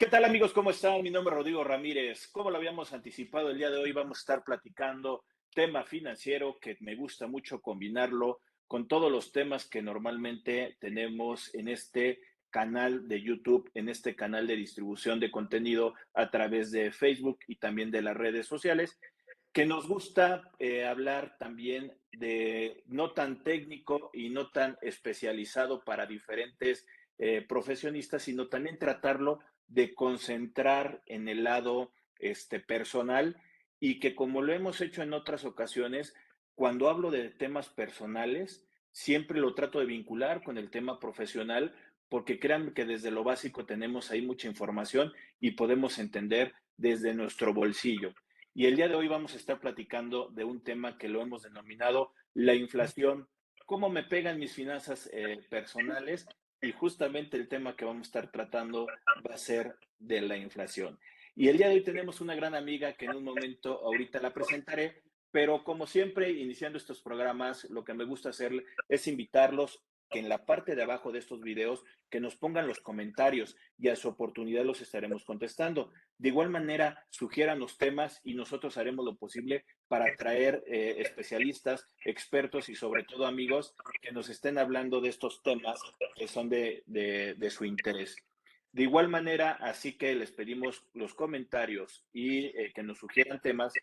¿Qué tal amigos? ¿Cómo están? Mi nombre es Rodrigo Ramírez. Como lo habíamos anticipado, el día de hoy vamos a estar platicando tema financiero que me gusta mucho combinarlo con todos los temas que normalmente tenemos en este canal de YouTube, en este canal de distribución de contenido a través de Facebook y también de las redes sociales, que nos gusta hablar también de no tan técnico y no tan especializado para diferentes profesionistas, sino también tratarlo de concentrar en el lado personal y que como lo hemos hecho en otras ocasiones, cuando hablo de temas personales, siempre lo trato de vincular con el tema profesional, porque créanme que desde lo básico tenemos ahí mucha información y podemos entender desde nuestro bolsillo. Y el día de hoy vamos a estar platicando de un tema que lo hemos denominado la inflación, cómo me pegan mis finanzas personales y justamente el tema que vamos a estar tratando va a ser de la inflación. Y el día de hoy tenemos una gran amiga que en un momento ahorita la presentaré, pero como siempre, iniciando estos programas, lo que me gusta hacer es invitarlos que en la parte de abajo de estos videos que nos pongan los comentarios y a su oportunidad los estaremos contestando. De igual manera, sugieran los temas y nosotros haremos lo posible para traer especialistas, expertos y sobre todo amigos que nos estén hablando de estos temas que son de su interés. De igual manera, así que les pedimos los comentarios y que nos sugieran temas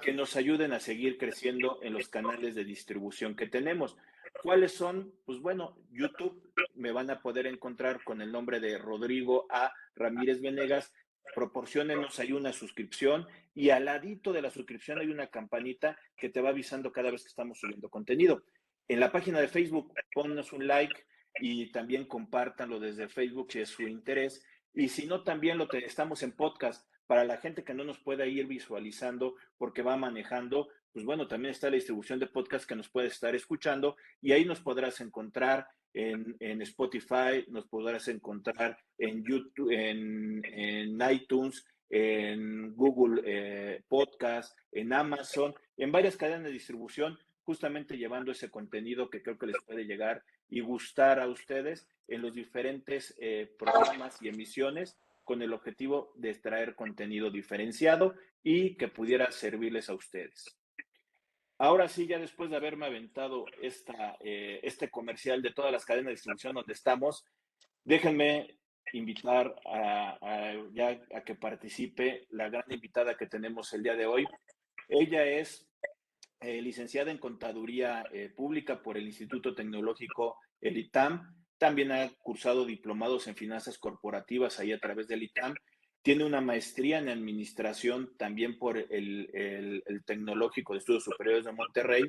que nos ayuden a seguir creciendo en los canales de distribución que tenemos. ¿Cuáles son? Pues bueno, YouTube me van a poder encontrar con el nombre de Rodrigo A. Ramírez Venegas. Proporciónenos ahí una suscripción y al ladito de la suscripción hay una campanita que te va avisando cada vez que estamos subiendo contenido. En la página de Facebook, ponnos un like y también compártanlo desde Facebook si es su interés. Y si no, también estamos en podcast. Para la gente que no nos pueda ir visualizando porque va manejando, pues bueno, también está la distribución de podcast que nos puede estar escuchando y ahí nos podrás encontrar en Spotify, nos podrás encontrar en YouTube, en iTunes, en Google Podcast, en Amazon, en varias cadenas de distribución, justamente llevando ese contenido que creo que les puede llegar y gustar a ustedes en los diferentes programas y emisiones con el objetivo de extraer contenido diferenciado y que pudiera servirles a ustedes. Ahora sí, ya después de haberme aventado este comercial de todas las cadenas de distribución donde estamos, déjenme invitar ya a que participe la gran invitada que tenemos el día de hoy. Ella es licenciada en Contaduría Pública por el Instituto Tecnológico, el ITAM. También ha cursado diplomados en finanzas corporativas ahí a través del ITAM. Tiene una maestría en administración también por el Tecnológico de Estudios Superiores de Monterrey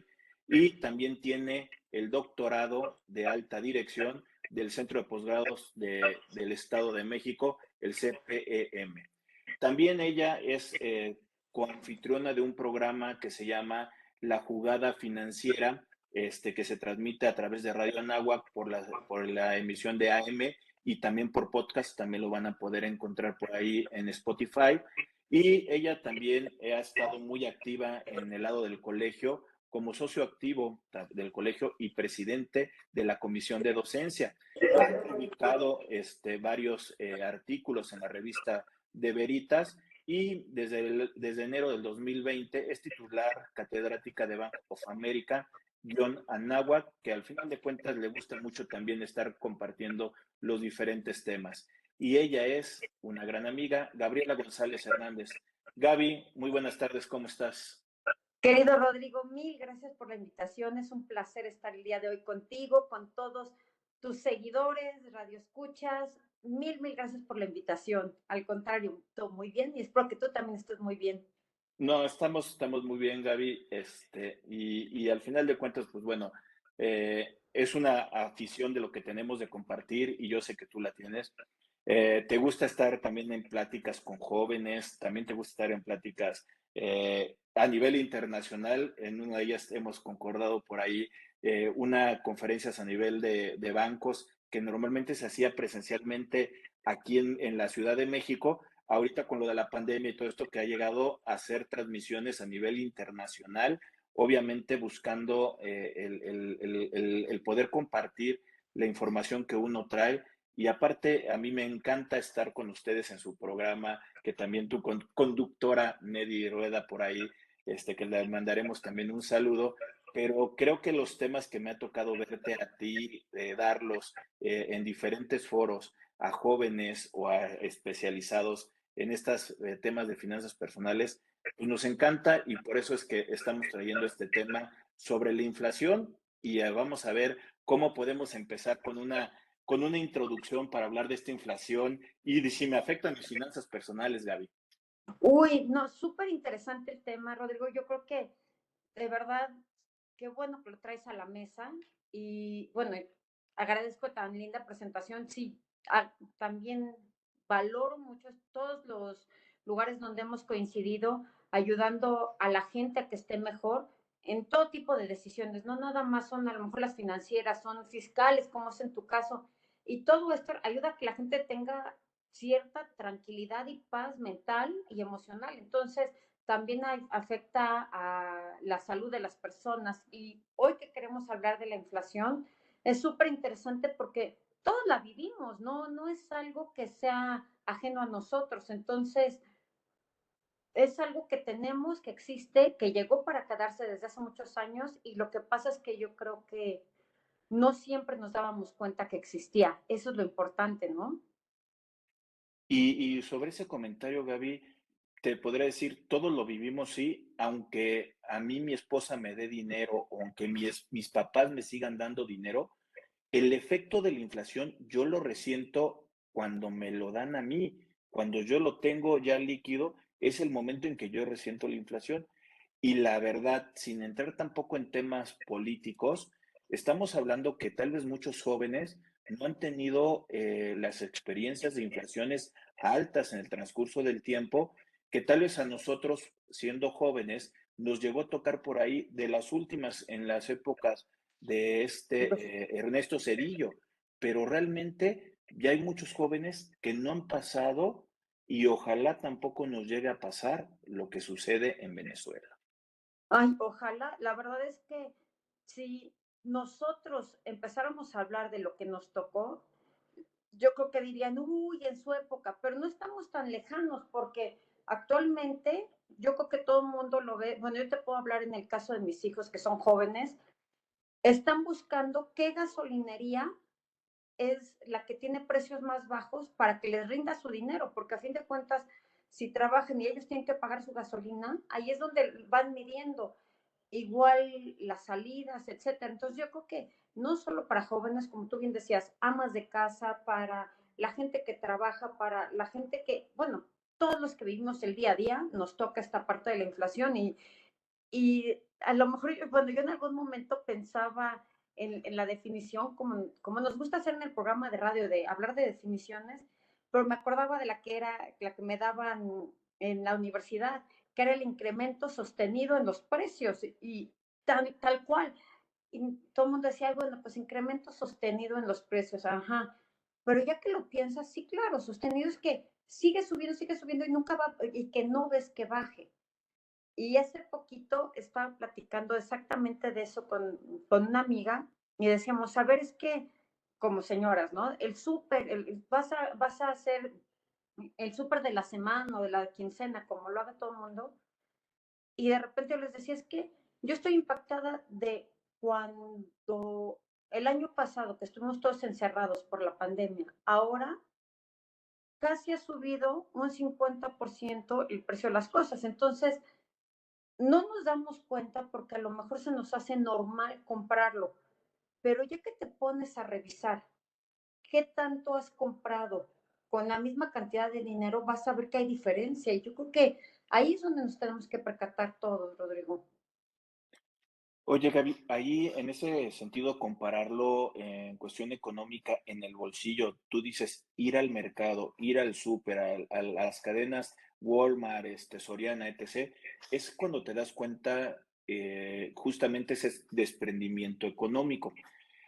y también tiene el doctorado de alta dirección del Centro de Posgrados del Estado de México, el CPEM. También ella es coanfitriona de un programa que se llama La Jugada Financiera, que se transmite a través de Radio Anáhuac por la emisión de AM y también por podcast, también lo van a poder encontrar por ahí en Spotify. Y ella también ha estado muy activa en el lado del colegio como socio activo del colegio y presidente de la comisión de docencia. Ha publicado varios artículos en la revista de Veritas y desde enero del 2020 es titular catedrática de Bank of America, Anáhuac, que al final de cuentas le gusta mucho también estar compartiendo los diferentes temas. Y ella es una gran amiga, Gabriela González Hernández. Gaby, muy buenas tardes, ¿cómo estás? Querido Rodrigo, mil gracias por la invitación. Es un placer estar el día de hoy contigo, con todos tus seguidores, radioescuchas. Mil gracias por la invitación. Al contrario, todo muy bien y espero que tú también estés muy bien. No, estamos muy bien, Gaby, y al final de cuentas, pues bueno, es una afición de lo que tenemos de compartir y yo sé que tú la tienes. Te gusta estar también en pláticas con jóvenes, también te gusta estar en pláticas a nivel internacional. En una de ellas hemos concordado por ahí una conferencias a nivel de bancos que normalmente se hacía presencialmente aquí en la Ciudad de México. Ahorita con lo de la pandemia y todo esto que ha llegado a hacer transmisiones a nivel internacional, obviamente buscando el poder compartir la información que uno trae Y aparte, a mí me encanta estar con ustedes en su programa, que también tu conductora Nedi Rueda por ahí, que le mandaremos también un saludo, pero creo que los temas que me ha tocado verte a ti, darlos en diferentes foros a jóvenes o a especializados en estos temas de finanzas personales, pues nos encanta y por eso es que estamos trayendo este tema sobre la inflación y vamos a ver cómo podemos empezar con una introducción para hablar de esta inflación y de si me afectan mis finanzas personales, Gaby. Uy, no, súper interesante el tema, Rodrigo. Yo creo que de verdad, qué bueno que lo traes a la mesa y bueno, agradezco tan linda presentación. Sí, también valoro mucho todos los lugares donde hemos coincidido ayudando a la gente a que esté mejor en todo tipo de decisiones, no nada más son a lo mejor las financieras, son fiscales, como es en tu caso, y todo esto ayuda a que la gente tenga cierta tranquilidad y paz mental y emocional. Entonces, también afecta a la salud de las personas. Y hoy que queremos hablar de la inflación, es súper interesante porque todos la vivimos, ¿no? No es algo que sea ajeno a nosotros. Entonces, es algo que tenemos, que existe, que llegó para quedarse desde hace muchos años y lo que pasa es que yo creo que no siempre nos dábamos cuenta que existía. Eso es lo importante, ¿no? Y sobre ese comentario, Gaby, te podría decir, todos lo vivimos, sí, aunque a mí mi esposa me dé dinero o aunque mis papás me sigan dando dinero, el efecto de la inflación yo lo resiento cuando me lo dan a mí. Cuando yo lo tengo ya líquido, es el momento en que yo resiento la inflación. Y la verdad, sin entrar tampoco en temas políticos, estamos hablando que tal vez muchos jóvenes no han tenido las experiencias de inflaciones altas en el transcurso del tiempo, que tal vez a nosotros, siendo jóvenes, nos llegó a tocar por ahí de las últimas en las épocas de Ernesto Cedillo, pero realmente ya hay muchos jóvenes que no han pasado y ojalá tampoco nos llegue a pasar lo que sucede en Venezuela. Ay, ojalá, la verdad es que si nosotros empezáramos a hablar de lo que nos tocó, yo creo que dirían, uy, en su época, pero no estamos tan lejanos porque actualmente yo creo que todo el mundo lo ve, bueno, yo te puedo hablar en el caso de mis hijos que son jóvenes, están buscando qué gasolinería es la que tiene precios más bajos para que les rinda su dinero, porque a fin de cuentas, si trabajan y ellos tienen que pagar su gasolina, ahí es donde van midiendo igual las salidas, etcétera. Entonces yo creo que no solo para jóvenes, como tú bien decías, amas de casa, para la gente que trabaja, para la gente que, bueno, todos los que vivimos el día a día, nos toca esta parte de la inflación y a lo mejor, bueno, yo en algún momento pensaba en la definición, como nos gusta hacer en el programa de radio, de hablar de definiciones, pero me acordaba de la que era, la que me daban en la universidad, que era el incremento sostenido en los precios y tal cual. Y todo el mundo decía, bueno, pues incremento sostenido en los precios, ajá. Pero ya que lo piensas, sí, claro, sostenido es que sigue subiendo y nunca va, y que no ves que baje. Y hace poquito estaba platicando exactamente de eso con una amiga y decíamos, a ver, es que como señoras, ¿no? El súper, vas a hacer el súper de la semana o de la quincena, como lo haga todo el mundo, y de repente yo les decía, es que yo estoy impactada de cuando el año pasado, que estuvimos todos encerrados por la pandemia, ahora casi ha subido un 50% el precio de las cosas. Entonces, no nos damos cuenta porque a lo mejor se nos hace normal comprarlo, pero ya que te pones a revisar qué tanto has comprado con la misma cantidad de dinero, vas a ver que hay diferencia. Y yo creo que ahí es donde nos tenemos que percatar todos, Rodrigo. Oye, Gaby, ahí en ese sentido, compararlo en cuestión económica en el bolsillo, tú dices ir al mercado, ir al súper, a las cadenas Walmart, Soriana, etc., es cuando te das cuenta justamente ese desprendimiento económico.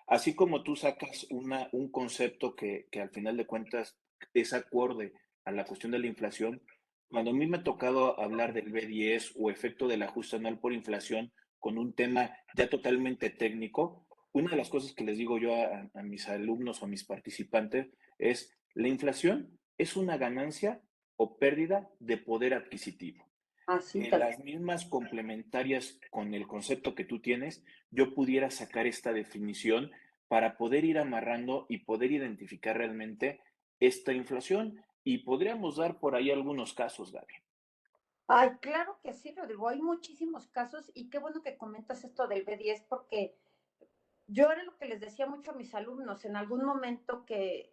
Así como tú sacas un concepto que al final de cuentas es acorde a la cuestión de la inflación, cuando a mí me ha tocado hablar del B10 o efecto del ajuste anual por inflación con un tema ya totalmente técnico, una de las cosas que les digo yo a mis alumnos o a mis participantes es, la inflación es una ganancia o pérdida de poder adquisitivo. Así En tal. las mismas complementarias con el concepto que tú tienes, yo pudiera sacar esta definición para poder ir amarrando y poder identificar realmente esta inflación. Y podríamos dar por ahí algunos casos, Gaby. Ay, claro que sí, Rodrigo. Hay muchísimos casos y qué bueno que comentas esto del B10 porque yo era lo que les decía mucho a mis alumnos en algún momento que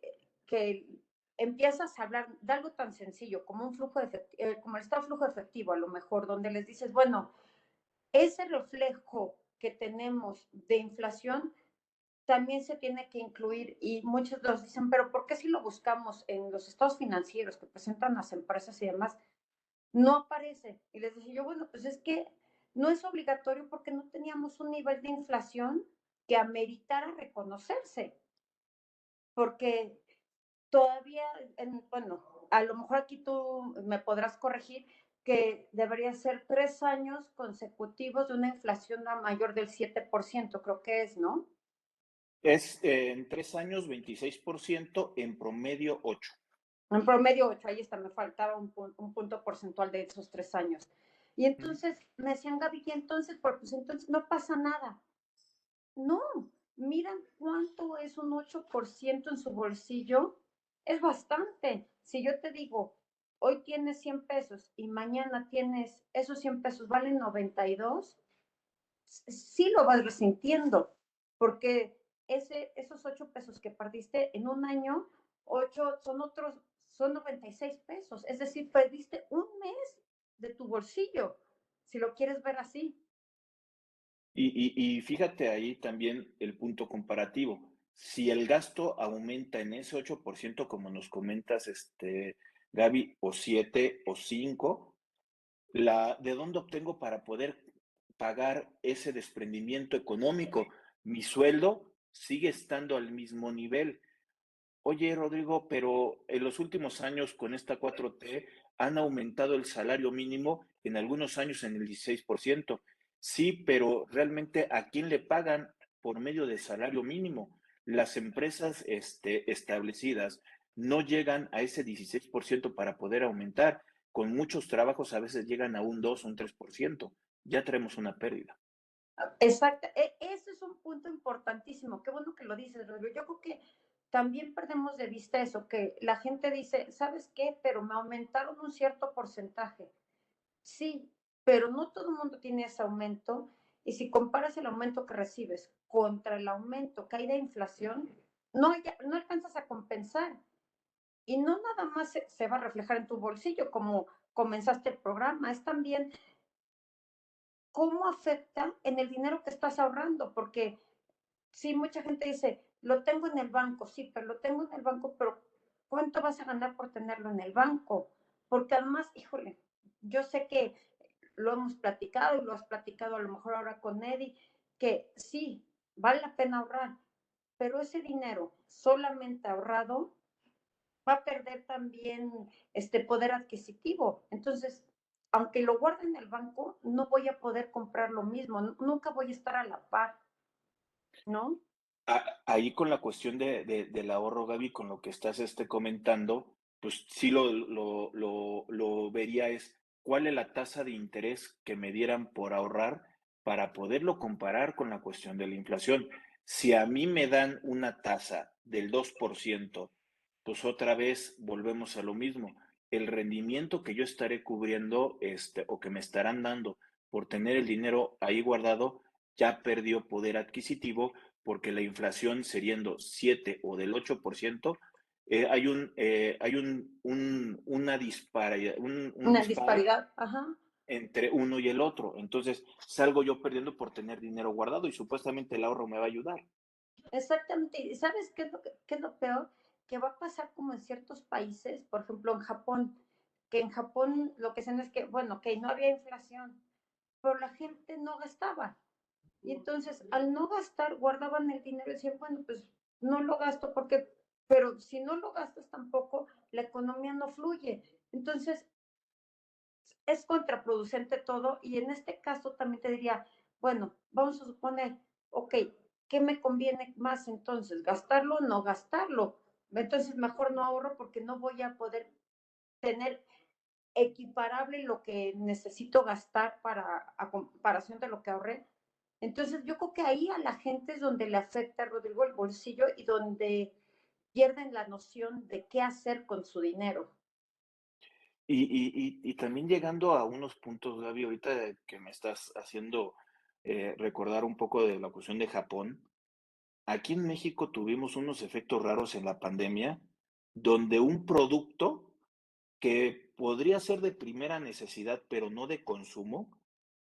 empiezas a hablar de algo tan sencillo como un flujo de como el estado de flujo efectivo, a lo mejor, donde les dices, bueno, ese reflejo que tenemos de inflación también se tiene que incluir y muchos los dicen, pero ¿por qué si lo buscamos en los estados financieros que presentan las empresas y demás, no aparece? Y les decía yo, bueno, pues es que no es obligatorio porque no teníamos un nivel de inflación que ameritara reconocerse, porque todavía, bueno, a lo mejor aquí tú me podrás corregir que debería ser 3 años consecutivos de una inflación a mayor del 7%, creo que es, ¿no? Es en 3 años 26%, en promedio 8. En promedio 8, ahí está, me faltaba un punto porcentual de esos 3 años. Y entonces me decían, Gaby, y entonces, pues entonces no pasa nada. No, miran cuánto es un 8% en su bolsillo, es bastante. Si yo te digo, hoy tienes 100 pesos y mañana tienes, esos 100 pesos valen 92, sí lo vas resintiendo, porque esos 8 pesos que perdiste en un año, 8 son otros, son 96 pesos. Es decir, perdiste un mes de tu bolsillo, si lo quieres ver así. Y fíjate ahí también el punto comparativo. Si el gasto aumenta en ese 8%, como nos comentas, Gaby, o 7 o 5, ¿de dónde obtengo para poder pagar ese desprendimiento económico? Mi sueldo sigue estando al mismo nivel. Oye, Rodrigo, pero en los últimos años con esta 4T han aumentado el salario mínimo en algunos años en el 16%. Sí, pero realmente ¿a quién le pagan por medio de salario mínimo? Las empresas establecidas no llegan a ese 16% para poder aumentar. Con muchos trabajos a veces llegan a un 2, un 3%. Ya tenemos una pérdida. Exacto, ese es un punto importantísimo. Qué bueno que lo dices, Rodrigo. Yo creo que también perdemos de vista eso, que la gente dice, ¿sabes qué? Pero me aumentaron un cierto porcentaje. Sí, pero no todo el mundo tiene ese aumento. Y si comparas el aumento que recibes contra el aumento que hay de inflación, no alcanzas a compensar. Y no nada más se va a reflejar en tu bolsillo, como comenzaste el programa, es también cómo afecta en el dinero que estás ahorrando, porque sí, mucha gente dice, lo tengo en el banco, sí, pero lo tengo en el banco, pero ¿cuánto vas a ganar por tenerlo en el banco? Porque además, híjole, yo sé que lo hemos platicado y lo has platicado a lo mejor ahora con Eddie, que sí, vale la pena ahorrar, pero ese dinero solamente ahorrado va a perder también este poder adquisitivo. Entonces, aunque lo guarde en el banco, no voy a poder comprar lo mismo, nunca voy a estar a la par, ¿no? Ahí con la cuestión del ahorro, Gaby, con lo que estás comentando, pues sí lo vería es cuál es la tasa de interés que me dieran por ahorrar para poderlo comparar con la cuestión de la inflación. Si a mí me dan una tasa del 2%, pues otra vez volvemos a lo mismo. El rendimiento que yo estaré cubriendo, o que me estarán dando por tener el dinero ahí guardado, ya perdió poder adquisitivo porque la inflación seriendo 7 o del 8%, un Una disparo disparidad, ajá. entre uno y el otro. Entonces salgo yo perdiendo por tener dinero guardado y supuestamente el ahorro me va a ayudar. Exactamente. ¿Y sabes qué es lo peor? Que va a pasar como en ciertos países, por ejemplo en Japón, que en Japón lo que dicen es que, bueno, que no había inflación, pero la gente no gastaba. Y entonces, al no gastar, guardaban el dinero y decían, bueno, pues no lo gasto porque, pero si no lo gastas tampoco, la economía no fluye. Entonces, es contraproducente todo y en este caso también te diría, bueno, vamos a suponer, ok, ¿qué me conviene más entonces? ¿Gastarlo o no gastarlo? Entonces mejor no ahorro porque no voy a poder tener equiparable lo que necesito gastar para, a comparación de lo que ahorré. Entonces yo creo que ahí a la gente es donde le afecta, Rodrigo, el bolsillo y donde pierden la noción de qué hacer con su dinero. Y también llegando a unos puntos, Gaby, ahorita que me estás haciendo recordar un poco de la cuestión de Japón, aquí en México tuvimos unos efectos raros en la pandemia, donde un producto que podría ser de primera necesidad, pero no de consumo,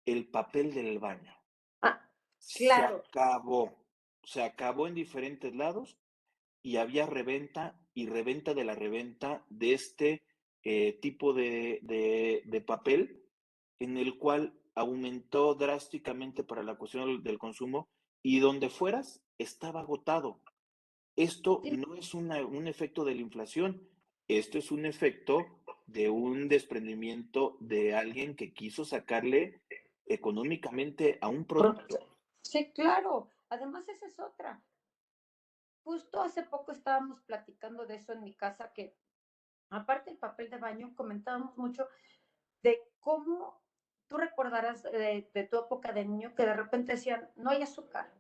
el papel del baño. Ah, Se claro. acabó, se acabó en diferentes lados y había reventa y reventa de la reventa de este tipo de papel en el cual aumentó drásticamente para la cuestión del consumo y donde fueras estaba agotado. Esto Sí, no es un efecto de la inflación, esto es un efecto de un desprendimiento de alguien que quiso sacarle económicamente a un producto. sí, claro. Además, esa es otra. Justo hace poco estábamos platicando de eso en mi casa, que aparte del papel de baño, comentábamos mucho de cómo tú recordarás de tu época de niño que de repente decían, no hay azúcar.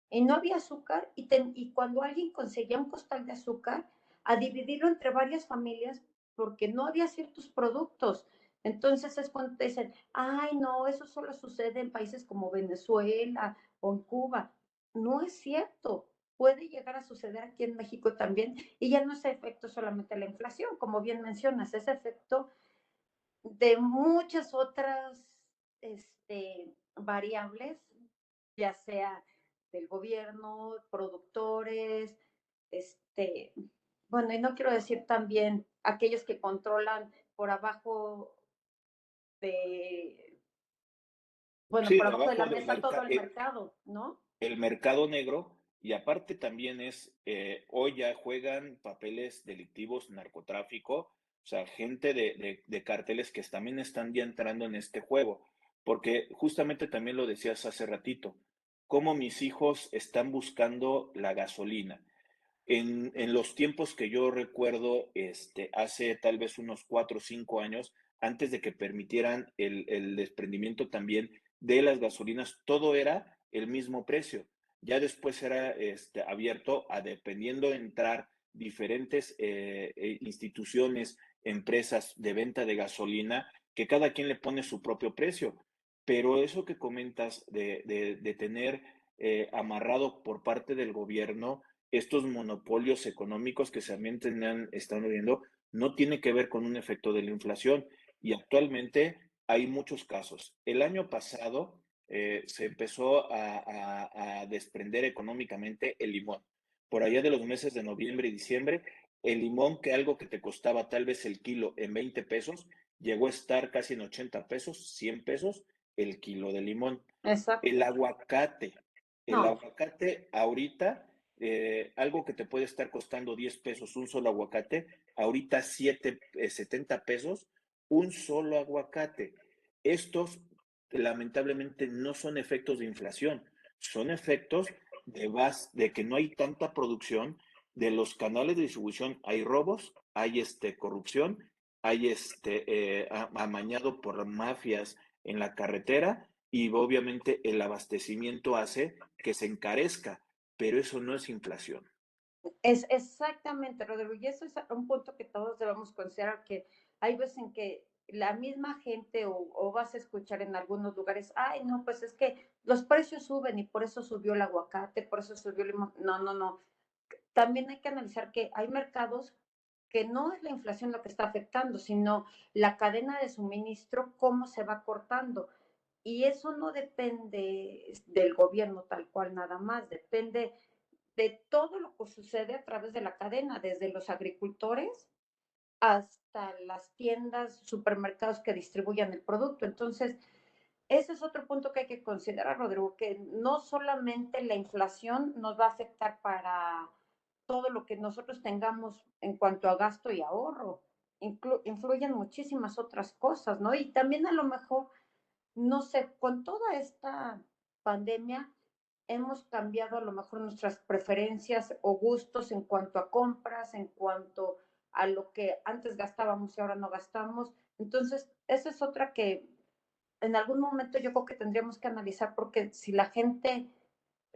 Y no había azúcar y cuando alguien conseguía un costal de azúcar, a dividirlo entre varias familias porque no había ciertos productos. Entonces es cuando te dicen, ay, no, eso solo sucede en países como Venezuela o en Cuba. No es cierto. Puede llegar a suceder aquí en México también. Y ya no es efecto solamente de la inflación, como bien mencionas, es efecto de muchas otras variables, ya sea del gobierno, productores, este, bueno, y no quiero decir también aquellos que controlan por abajo de, bueno, Sí, por abajo de la abajo del mesa todo mercado, el mercado, ¿no? el mercado negro y aparte también es, hoy ya juegan papeles delictivos, narcotráfico, o sea, gente de cárteles que también están ya entrando en este juego, porque justamente también lo decías hace ratito, cómo mis hijos están buscando la gasolina. En los tiempos que yo recuerdo, hace tal vez unos 4 o 5 años, antes de que permitieran el desprendimiento también de las gasolinas, todo era el mismo precio. Ya después era abierto a, dependiendo de entrar diferentes instituciones, empresas de venta de gasolina, que cada quien le pone su propio precio. Pero eso que comentas de tener amarrado por parte del gobierno estos monopolios económicos que también están viendo, no tiene que ver con un efecto de la inflación. Y actualmente hay muchos casos. El año pasado se empezó a desprender económicamente el limón. Por allá de los meses de noviembre y diciembre, el limón, que algo que te costaba tal vez el kilo en 20 pesos, llegó a estar casi en 80 pesos, 100 pesos el kilo de limón. Exacto. El aguacate, el No, aguacate ahorita, algo que te puede estar costando 10 pesos un solo aguacate, ahorita 70 pesos un solo aguacate. Estos lamentablemente no son efectos de inflación, son efectos de que no hay tanta producción de los canales de distribución. Hay robos, hay corrupción, hay amañado por mafias en la carretera y obviamente el abastecimiento hace que se encarezca, pero eso no es inflación. es exactamente, Rodrigo, y eso es un punto que todos debemos considerar, que hay veces en que la misma gente o vas a escuchar en algunos lugares, ay, no, pues es que los precios suben y por eso subió el aguacate, por eso subió el limón. No, no, no. También hay que analizar que hay mercados que no es la inflación lo que está afectando, sino la cadena de suministro, cómo se va cortando. Y eso no depende del gobierno tal cual nada más, depende de todo lo que sucede a través de la cadena, desde los agricultores hasta las tiendas, supermercados que distribuyan el producto. Entonces, ese es otro punto que hay que considerar, Rodrigo, que no solamente la inflación nos va a afectar para todo lo que nosotros tengamos en cuanto a gasto y ahorro, influyen muchísimas otras cosas, ¿no? Y también a lo mejor, no sé, con toda esta pandemia, hemos cambiado a lo mejor nuestras preferencias o gustos en cuanto a compras, en cuanto a lo que antes gastábamos y ahora no gastamos. Entonces, esa es otra que en algún momento yo creo que tendríamos que analizar, porque si la gente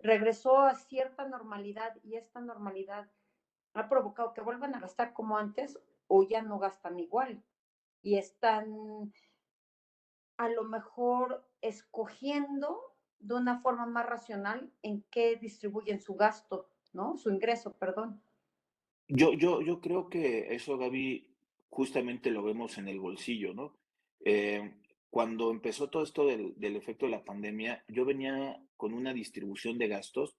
regresó a cierta normalidad y esta normalidad ha provocado que vuelvan a gastar como antes o ya no gastan igual y están a lo mejor escogiendo de una forma más racional en qué distribuyen su gasto, ¿no? Su ingreso, perdón. Yo creo que eso, Gaby, justamente lo vemos en el bolsillo, ¿no? Eh, Cuando empezó todo esto del efecto de la pandemia, yo venía con una distribución de gastos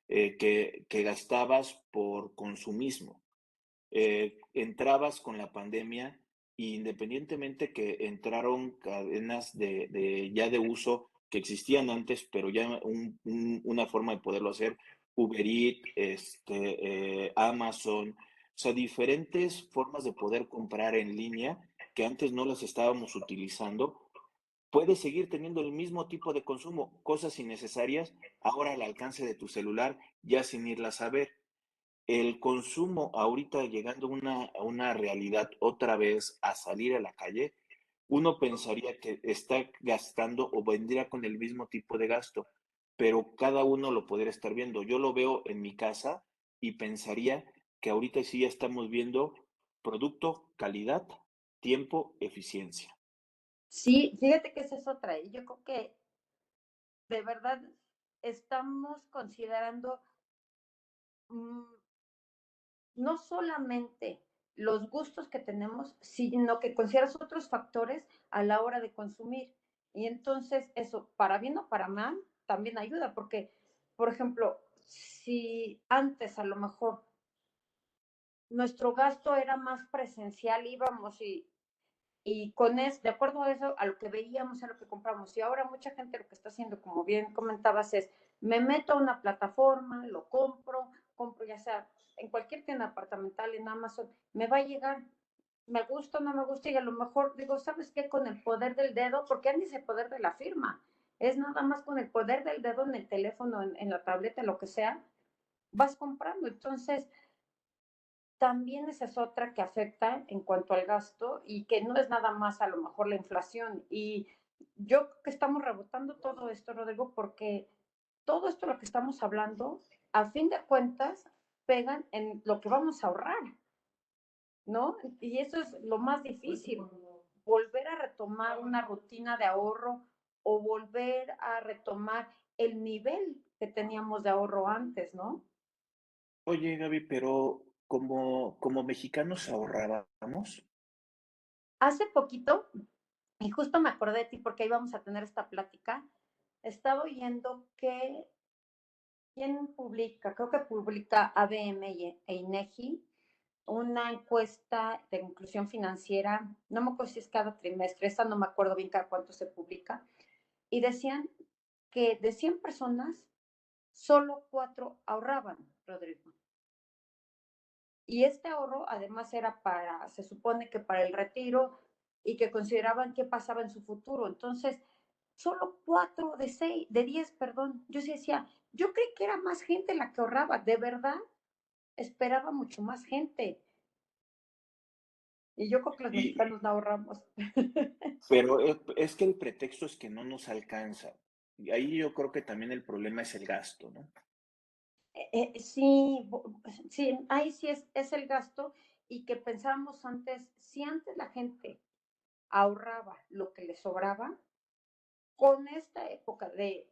que gastabas por consumismo. Entrabas con la pandemia, e independientemente que entraron cadenas ya de uso que existían antes, pero ya una forma de poderlo hacer, Uber Eats, Amazon, o sea, diferentes formas de poder comprar en línea que antes no las estábamos utilizando. Puedes seguir teniendo el mismo tipo de consumo, cosas innecesarias, ahora al alcance de tu celular, ya sin irlas a ver. El consumo ahorita llegando a una realidad otra vez a salir a la calle, uno pensaría que está gastando o vendría con el mismo tipo de gasto, pero cada uno lo podría estar viendo. Yo lo veo en mi casa y pensaría que ahorita sí ya estamos viendo producto, calidad, tiempo, eficiencia. Sí, fíjate que esa es otra. Y yo creo que de verdad estamos considerando mm, no solamente los gustos que tenemos, sino que consideras otros factores a la hora de consumir. Y entonces eso, para bien o para mal, también ayuda, porque, por ejemplo, si antes a lo mejor nuestro gasto era más presencial, íbamos y con eso, de acuerdo a eso, a lo que veíamos, a lo que compramos. Y ahora mucha gente lo que está haciendo, como bien comentabas, es me meto a una plataforma, lo compro, compro ya sea en cualquier tienda departamental, en Amazon, me va a llegar, me gusta o no me gusta, y a lo mejor digo, ¿sabes qué? Con el poder del dedo, porque ya ni es el poder de la firma, es nada más con el poder del dedo en el teléfono, en la tableta, lo que sea, vas comprando. Entonces, también esa es otra que afecta en cuanto al gasto y que no es nada más a lo mejor la inflación. Y yo creo que estamos rebotando todo esto, Rodrigo, porque todo esto lo que estamos hablando, a fin de cuentas, pegan en lo que vamos a ahorrar, ¿no? Y eso es lo más difícil, volver a retomar una rutina de ahorro o volver a retomar el nivel que teníamos de ahorro antes, ¿no? Oye, Gaby, pero como mexicanos ahorrábamos. Hace poquito, y justo me acordé de ti porque íbamos a tener esta plática, estaba oyendo que, ¿quién publica? Creo que publica ABM e INEGI una encuesta de inclusión financiera, no me acuerdo si es cada trimestre, esta no me acuerdo bien cada cuánto se publica, y decían que de 100 personas, solo 4 ahorraban, Rodrigo. Y este ahorro además era para, se supone que para el retiro y que consideraban qué pasaba en su futuro. Entonces, solo 4 de 6, de 10, perdón. Yo sí decía, yo creí que era más gente la que ahorraba, de verdad, esperaba mucho más gente. Y yo creo que los Y, mexicanos no ahorramos. pero es que el pretexto es que no nos alcanza. Y ahí yo creo que también el problema es el gasto, ¿no? Sí, sí, ahí sí es el gasto y que pensábamos antes, si antes la gente ahorraba lo que le sobraba, con esta época de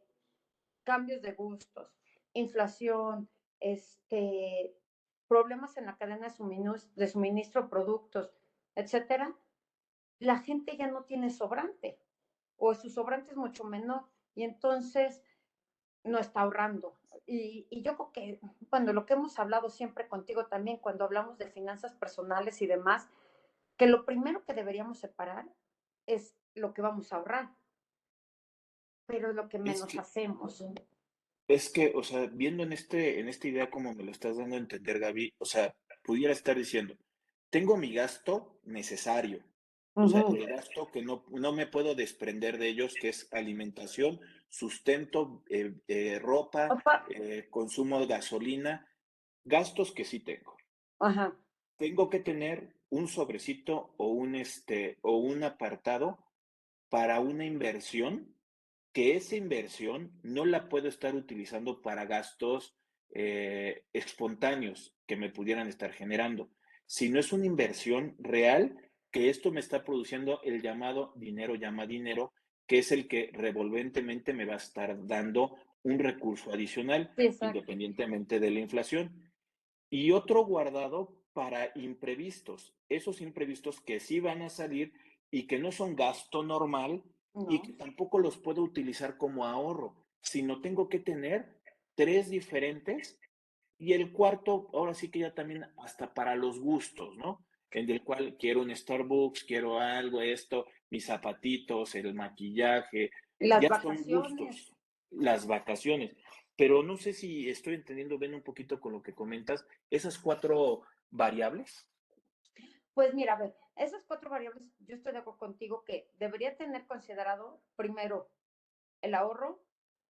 cambios de gustos, inflación, problemas en la cadena de suministro, productos, etcétera, la gente ya no tiene sobrante o su sobrante es mucho menor y entonces no está ahorrando. Y yo creo que, bueno, lo que hemos hablado siempre contigo también cuando hablamos de finanzas personales y demás, que lo primero que deberíamos separar es lo que vamos a ahorrar, pero es lo que Es menos que, hacemos. o sea, viendo en esta idea como me lo estás dando a entender, Gaby, o sea, pudiera estar diciendo, tengo mi gasto necesario, O sea, Ujú. el gasto que no me puedo desprender de ellos, que es alimentación, sustento, ropa, Opa, consumo de gasolina, gastos que sí tengo. ajá, Tengo que tener un sobrecito o un apartado para una inversión, que esa inversión no la puedo estar utilizando para gastos espontáneos que me pudieran estar generando, sino es una inversión real que esto me está produciendo el llamado dinero llama dinero, que es el que revolventemente me va a estar dando un recurso adicional, sí, exacto. independientemente de la inflación. Y otro guardado para imprevistos, esos imprevistos que sí van a salir y que no son gasto normal y No, que tampoco los puedo utilizar como ahorro, sino tengo que tener 3 diferentes y el cuarto, ahora sí que ya también hasta para los gustos, ¿no? En el cual quiero un Starbucks, quiero algo, esto, mis zapatitos, el maquillaje, las ya son vacaciones. gustos, las vacaciones. Pero no sé si estoy entendiendo bien un poquito con lo que comentas, esas 4 variables. Pues mira, a ver, esas 4 variables, yo estoy de acuerdo contigo que debería tener considerado primero el ahorro,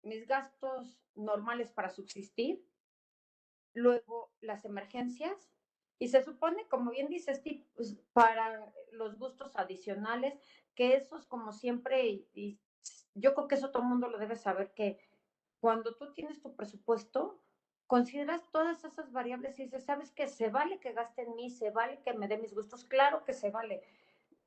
mis gastos normales para subsistir, luego las emergencias, y se supone, como bien dices, pues, para los gustos adicionales, que esos como siempre, y yo creo que eso todo el mundo lo debe saber, que cuando tú tienes tu presupuesto, consideras todas esas variables y dices, ¿sabes qué? Se vale que gaste en mí, se vale que me dé mis gustos, claro que se vale.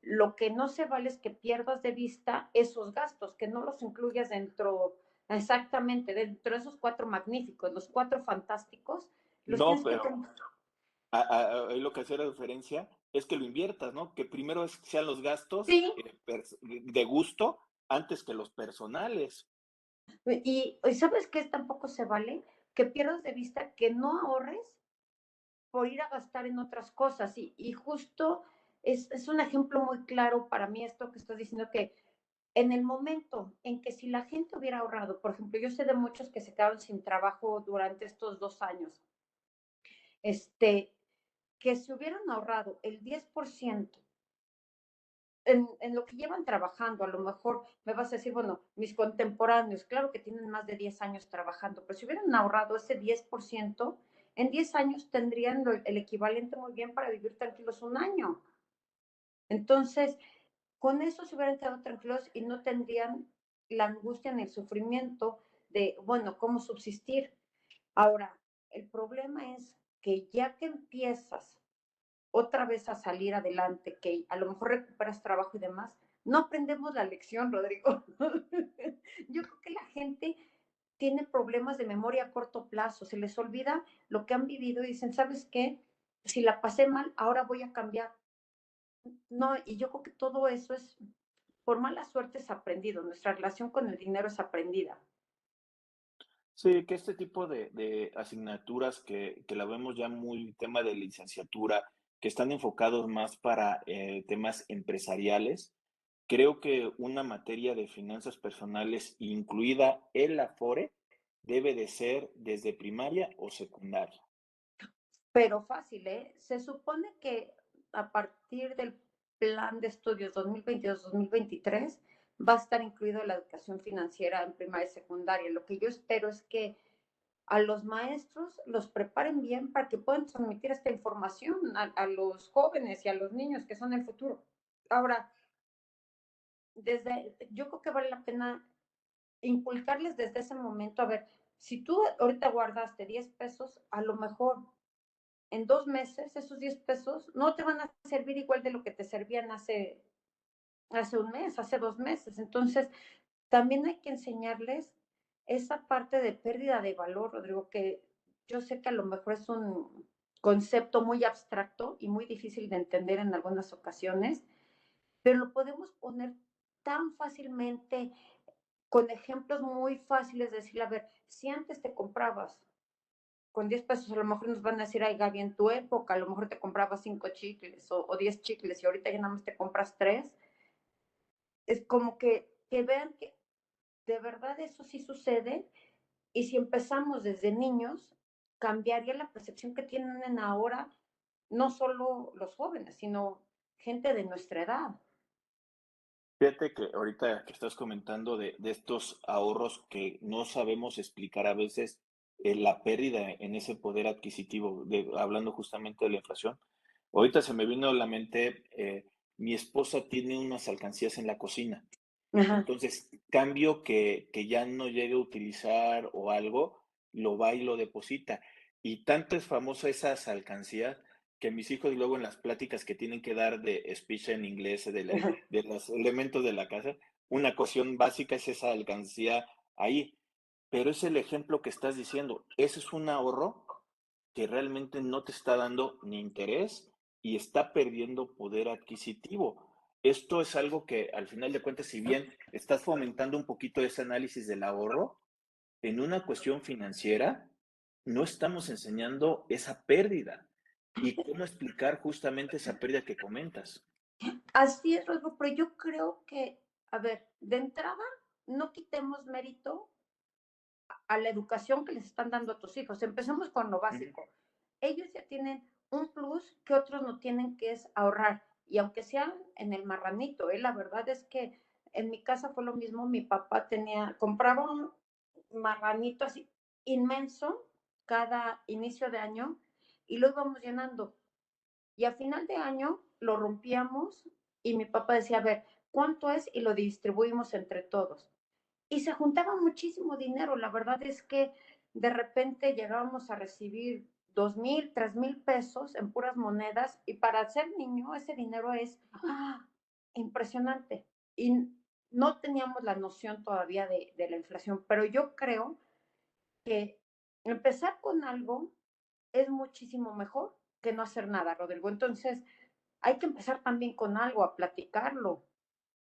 Lo que no se vale es que pierdas de vista esos gastos, que no los incluyas dentro, exactamente, dentro de esos 4 magníficos, los 4 fantásticos, los No, tienes que pero tener. lo que hacía referencia es que lo inviertas, ¿no? Que primero sean los gastos Sí, de gusto antes que los personales. y ¿sabes qué tampoco se vale? Que pierdas de vista que no ahorres por ir a gastar en otras cosas. Y justo es un ejemplo muy claro para mí esto que estoy diciendo, que en el momento en que si la gente hubiera ahorrado, por ejemplo, yo sé de muchos que se quedaron sin trabajo durante estos 2 años, este, que se hubieran ahorrado el 10% en lo que llevan trabajando, a lo mejor me vas a decir, bueno, mis contemporáneos, claro que tienen más de 10 años trabajando, pero si hubieran ahorrado ese 10%, en 10 años tendrían el equivalente muy bien para vivir tranquilos un año. Entonces, con eso se hubieran quedado tranquilos y no tendrían la angustia ni el sufrimiento de, bueno, cómo subsistir. Ahora, el problema es que ya que empiezas otra vez a salir adelante, que a lo mejor recuperas trabajo y demás, no aprendemos la lección, Rodrigo. Yo creo que la gente tiene problemas de memoria a corto plazo, se les olvida lo que han vivido y dicen, ¿sabes qué? Si la pasé mal, ahora voy a cambiar. No, y yo creo que todo eso es, por mala suerte es aprendido, nuestra relación con el dinero es aprendida. Sí, que este tipo de asignaturas que la vemos ya muy tema de licenciatura, que están enfocados más para temas empresariales, creo que una materia de finanzas personales, incluida el Afore, debe de ser desde primaria o secundaria. Pero fácil, ¿eh? Se supone que a partir del plan de estudios 2022-2023 va a estar incluido la educación financiera en primaria y secundaria. Lo que yo espero es que a los maestros los preparen bien para que puedan transmitir esta información a los jóvenes y a los niños que son el futuro. Ahora, yo creo que vale la pena inculcarles desde ese momento, a ver, si tú ahorita guardaste 10 pesos, a lo mejor en 2 meses esos 10 pesos no te van a servir igual de lo que te servían hace un mes, hace 2 meses. Entonces, también hay que enseñarles esa parte de pérdida de valor, Rodrigo, que yo sé que a lo mejor es un concepto muy abstracto y muy difícil de entender en algunas ocasiones, pero lo podemos poner tan fácilmente con ejemplos muy fáciles de decirle, a ver, si antes te comprabas con 10 pesos, a lo mejor nos van a decir, ay, Gaby, en tu época, a lo mejor te comprabas 5 chicles o 10 chicles y ahorita ya nada más te compras 3. Es como que vean que de verdad eso sí sucede y si empezamos desde niños, cambiaría la percepción que tienen ahora no solo los jóvenes, sino gente de nuestra edad. Fíjate que ahorita que estás comentando de estos ahorros que no sabemos explicar a veces, la pérdida en ese poder adquisitivo, hablando justamente de la inflación. Ahorita se me vino a la mente, mi esposa tiene unas alcancías en la cocina. Ajá. Entonces, cambio que ya no llegue a utilizar o algo, lo va y lo deposita. Y tanto es famosa esas alcancías que mis hijos luego en las pláticas que tienen que dar de speech en inglés Ajá. de los elementos de la casa, una cuestión básica es esa alcancía ahí. Pero es el ejemplo que estás diciendo. Ese es un ahorro que realmente no te está dando ni interés y está perdiendo poder adquisitivo. Esto es algo que al final de cuentas, si bien estás fomentando un poquito ese análisis del ahorro, en una cuestión financiera no estamos enseñando esa pérdida y cómo explicar justamente esa pérdida que comentas. Así es, Rodrigo, pero yo creo que, a ver, de entrada, no quitemos mérito a la educación que les están dando a tus hijos. Empecemos con lo Ujú. básico. Ellos ya tienen un plus que otros no tienen, que es ahorrar. Y aunque sean en el marranito, la verdad es que en mi casa fue lo mismo. Mi papá compraba un marranito así inmenso cada inicio de año y lo íbamos llenando. Y a final de año lo rompíamos y mi papá decía, a ver, ¿cuánto es? Y lo distribuimos entre todos. Y se juntaba muchísimo dinero. La verdad es que de repente llegábamos a recibir 2,000, 3,000 pesos en puras monedas y para ser niño ese dinero es impresionante. Y no teníamos la noción todavía de la inflación, pero yo creo que empezar con algo es muchísimo mejor que no hacer nada, Rodrigo. Entonces, hay que empezar también con algo, a platicarlo.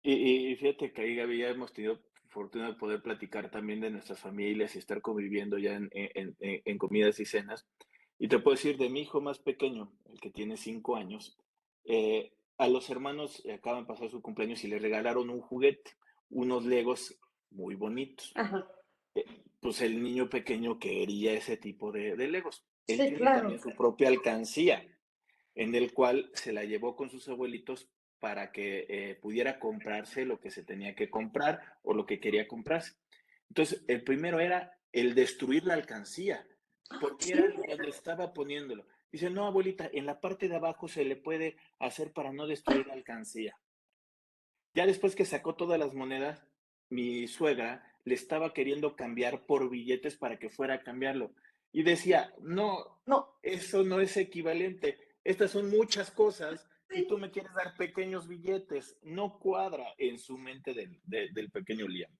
Y fíjate que ahí, Gaby, ya hemos tenido fortuna de poder platicar también de nuestras familias y estar conviviendo ya en comidas y cenas. Y te puedo decir, de mi hijo más pequeño, el que tiene 5 años, a los hermanos acaban de pasar su cumpleaños y le regalaron un juguete, unos Legos muy bonitos. Ajá. Pues el niño pequeño quería ese tipo de Legos. Él Sí, tiene también claro. su propia alcancía en el cual se la llevó con sus abuelitos para que pudiera comprarse lo que se tenía que comprar o lo que quería comprarse. Entonces, el primero era el destruir la alcancía, porque Sí, era donde estaba poniéndolo. Dice, no, abuelita, en la parte de abajo se le puede hacer para no destruir la alcancía. Ya después que sacó todas las monedas, mi suegra le estaba queriendo cambiar por billetes para que fuera a cambiarlo. Y decía, no, no, eso no es equivalente. Estas son muchas cosas y tú sí. me quieres dar pequeños billetes. No cuadra en su mente del pequeño Liam.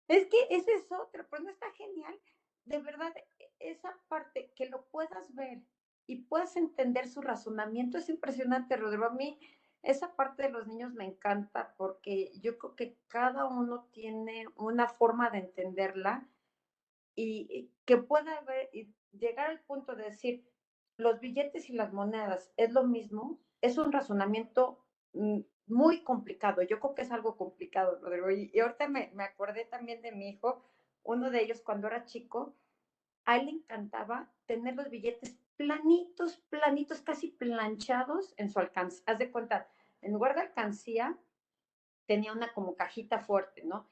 Es que ese es otro, pero no está genial. De verdad, esa parte que lo puedas ver y puedas entender su razonamiento es impresionante, Rodrigo. A mí esa parte de los niños me encanta porque yo creo que cada uno tiene una forma de entenderla y que pueda ver y llegar al punto de decir, los billetes y las monedas es lo mismo, es un razonamiento muy complicado. Yo creo que es algo complicado, Rodrigo. Y ahorita me acordé también de mi hijo, uno de ellos cuando era chico, a él le encantaba tener los billetes planitos, planitos, casi planchados en su alcance. Haz de cuenta, en lugar de alcancía, tenía una como cajita fuerte, ¿no?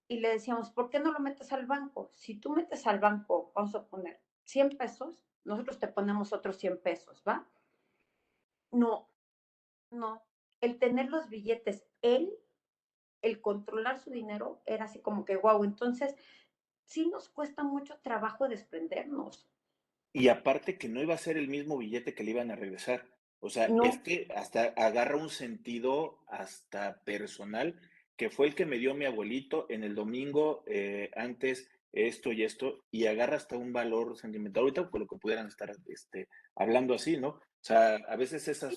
Y le decíamos, ¿por qué no lo metes al banco? Si tú metes al banco, vamos a poner 100 pesos, nosotros te ponemos otros 100 pesos, ¿va? No, no. El tener los billetes, el controlar su dinero, era así como que, wow, entonces sí nos cuesta mucho trabajo desprendernos. Y aparte que no iba a ser el mismo billete que le iban a regresar. O sea, es No, que hasta agarra un sentido hasta personal, que fue el que me dio mi abuelito en el domingo, antes esto y esto, y agarra hasta un valor sentimental. Ahorita por lo que pudieran estar hablando así, ¿no? O sea, a veces esas...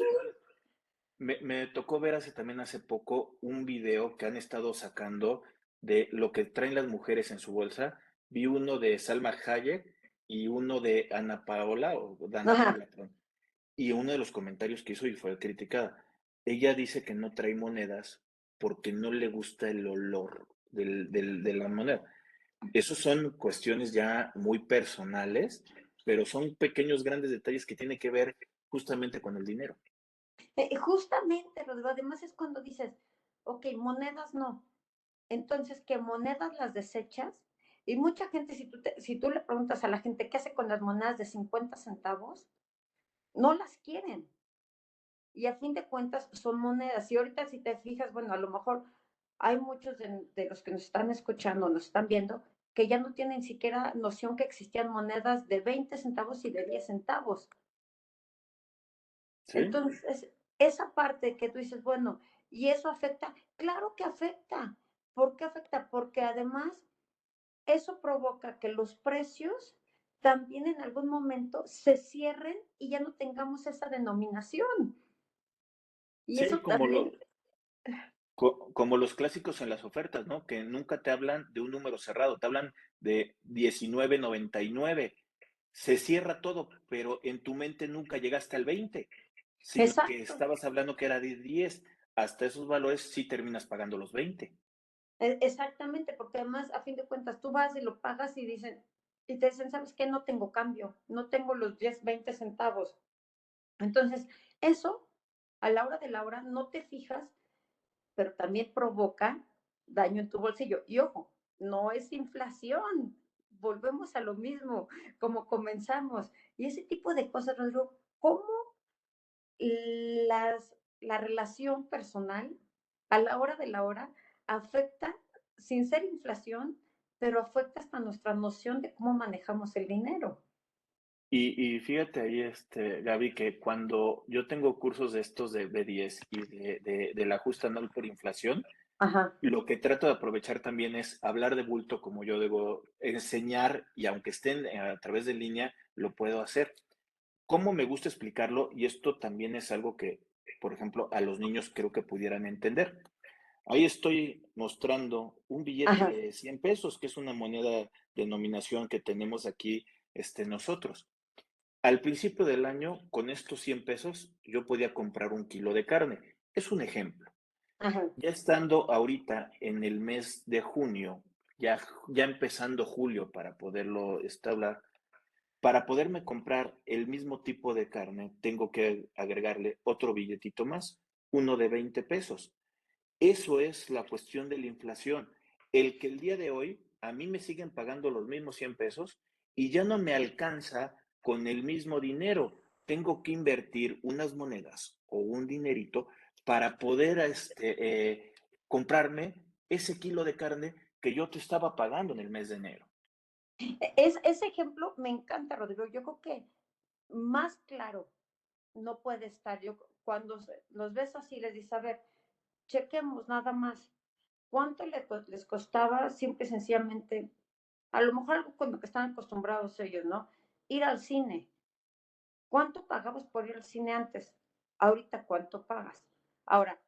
Me tocó ver también hace poco un video que han estado sacando de lo que traen las mujeres en su bolsa. Vi uno de Salma Hayek y uno de Ana Paola, o Dana ajá. Paola, perdón. Y uno de los comentarios que hizo y fue criticada. Ella dice que no trae monedas porque no le gusta el olor de la moneda. Esos son cuestiones ya muy personales, pero son pequeños, grandes detalles que tienen que ver justamente con el dinero. Justamente, Rodrigo, además es cuando dices, Ok, monedas no. Entonces, ¿qué monedas las desechas? Y mucha gente, si tú le preguntas a la gente qué hace con las monedas de 50 centavos, no las quieren. Y a fin de cuentas son monedas. Y ahorita si te fijas, bueno, a lo mejor hay muchos de los que nos están escuchando, nos están viendo, que ya no tienen siquiera noción que existían monedas de 20 centavos y de 10 centavos. ¿Sí? Entonces, esa parte que tú dices, bueno, ¿y eso afecta? Claro que afecta. ¿Por qué afecta? Porque además eso provoca que los precios también en algún momento se cierren y ya no tengamos esa denominación. Y Sí, eso también, como los clásicos en las ofertas, ¿no? Que nunca te hablan de un número cerrado, te hablan de 19.99. Se cierra todo, pero en tu mente nunca llegaste al 20, sino que exacto, estabas hablando que era de 10. Hasta esos valores sí terminas pagando los 20. exactamente, porque además, a fin de cuentas, tú vas y lo pagas y te dicen, ¿sabes qué? No tengo cambio, no tengo los 10 20 centavos. Entonces, eso, a la hora de la hora, no te fijas, pero también provoca daño en tu bolsillo. Y ojo, no es inflación, volvemos a lo mismo, como comenzamos. Y ese tipo de cosas, Rodrigo, ¿cómo la relación personal a la hora de la hora afecta, sin ser inflación, pero afecta hasta nuestra noción de cómo manejamos el dinero? Y fíjate ahí, Gaby, que cuando yo tengo cursos de estos de B10 y del ajuste anual por inflación, Ajá, lo que trato de aprovechar también es hablar de bulto como yo debo enseñar y aunque estén a través de línea, lo puedo hacer. ¿Cómo me gusta explicarlo? Y esto también es algo que, por ejemplo, a los niños creo que pudieran entender. Ahí estoy mostrando un billete ajá, de 100 pesos, que es una moneda denominación que tenemos aquí nosotros. Al principio del año, con estos 100 pesos, yo podía comprar un kilo de carne. Es un ejemplo. ajá. Ya estando ahorita en el mes de junio, ya empezando julio para poderlo establecer, para poderme comprar el mismo tipo de carne, tengo que agregarle otro billetito más, uno de 20 pesos. Eso es la cuestión de la inflación. El que el día de hoy a mí me siguen pagando los mismos 100 pesos y ya no me alcanza con el mismo dinero. Tengo que invertir unas monedas o un dinerito para poder comprarme ese kilo de carne que yo te estaba pagando en el mes de enero. Ese ejemplo me encanta, Rodrigo. Yo creo que más claro no puede estar. Yo cuando los ves así, les dices, a ver, chequemos nada más. ¿Cuánto les costaba simple y sencillamente, a lo mejor algo con lo que están acostumbrados ellos, ¿no? Ir al cine. ¿Cuánto pagabas por ir al cine antes? Ahorita, ¿cuánto pagas? Ahora,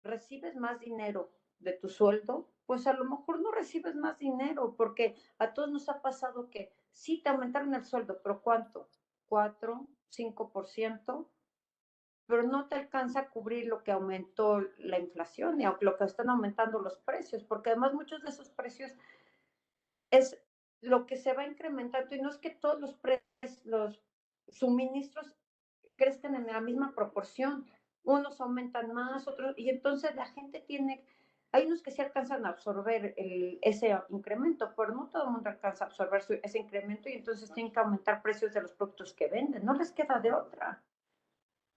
¿recibes más dinero de tu sueldo? Pues a lo mejor no recibes más dinero, porque a todos nos ha pasado que sí te aumentaron el sueldo, pero ¿cuánto? 4, 5%, pero no te alcanza a cubrir lo que aumentó la inflación y lo que están aumentando los precios, porque además muchos de esos precios es lo que se va incrementando y no es que todos los suministros crezcan en la misma proporción, unos aumentan más, otros, y entonces la gente hay unos que sí alcanzan a absorber ese incremento, pero no todo el mundo alcanza a absorber ese incremento y entonces tienen que aumentar precios de los productos que venden, no les queda de otra.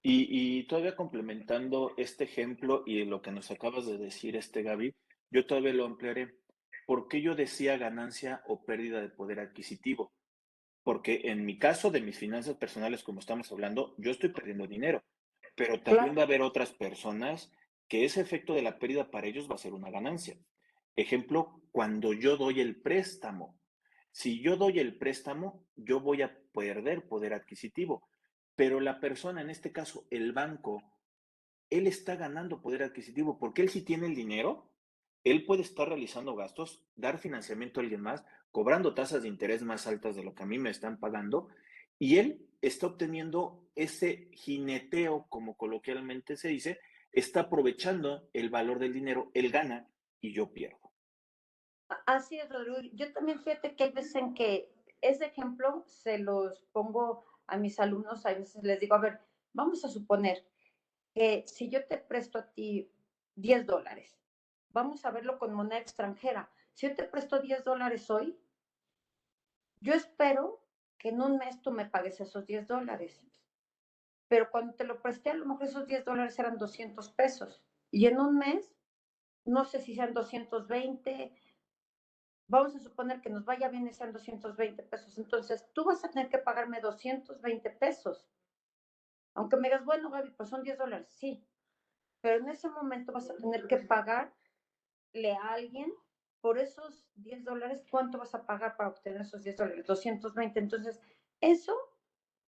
Y todavía complementando este ejemplo y lo que nos acabas de decir, Gaby, yo todavía lo ampliaré. ¿Por qué yo decía ganancia o pérdida de poder adquisitivo? Porque en mi caso de mis finanzas personales, como estamos hablando, yo estoy perdiendo dinero, pero también Claro. va a haber otras personas que ese efecto de la pérdida para ellos va a ser una ganancia. Ejemplo, cuando yo doy el préstamo. Si yo doy el préstamo, yo voy a perder poder adquisitivo, pero la persona, en este caso el banco, él está ganando poder adquisitivo porque él sí tiene el dinero, él puede estar realizando gastos, dar financiamiento a alguien más, cobrando tasas de interés más altas de lo que a mí me están pagando, y él está obteniendo ese jineteo, como coloquialmente se dice, está aprovechando el valor del dinero, él gana y yo pierdo. Así es, Rodrigo. Yo también fíjate que hay veces en que ese ejemplo se los pongo a mis alumnos, a veces les digo, a ver, vamos a suponer que si yo te presto a ti $10. Vamos a verlo con moneda extranjera. Si yo te presto $10 hoy, yo espero que en un mes tú me pagues esos $10. Pero cuando te lo presté, a lo mejor esos $10 eran 200 pesos. Y en un mes, no sé si sean 220, vamos a suponer que nos vaya bien y sean 220 pesos. Entonces, tú vas a tener que pagarme 220 pesos. Aunque me digas, bueno, Gaby, pues son $10, sí. Pero en ese momento vas a tener que pagarle a alguien por esos $10. ¿Cuánto vas a pagar para obtener esos $10? 220. Entonces, eso,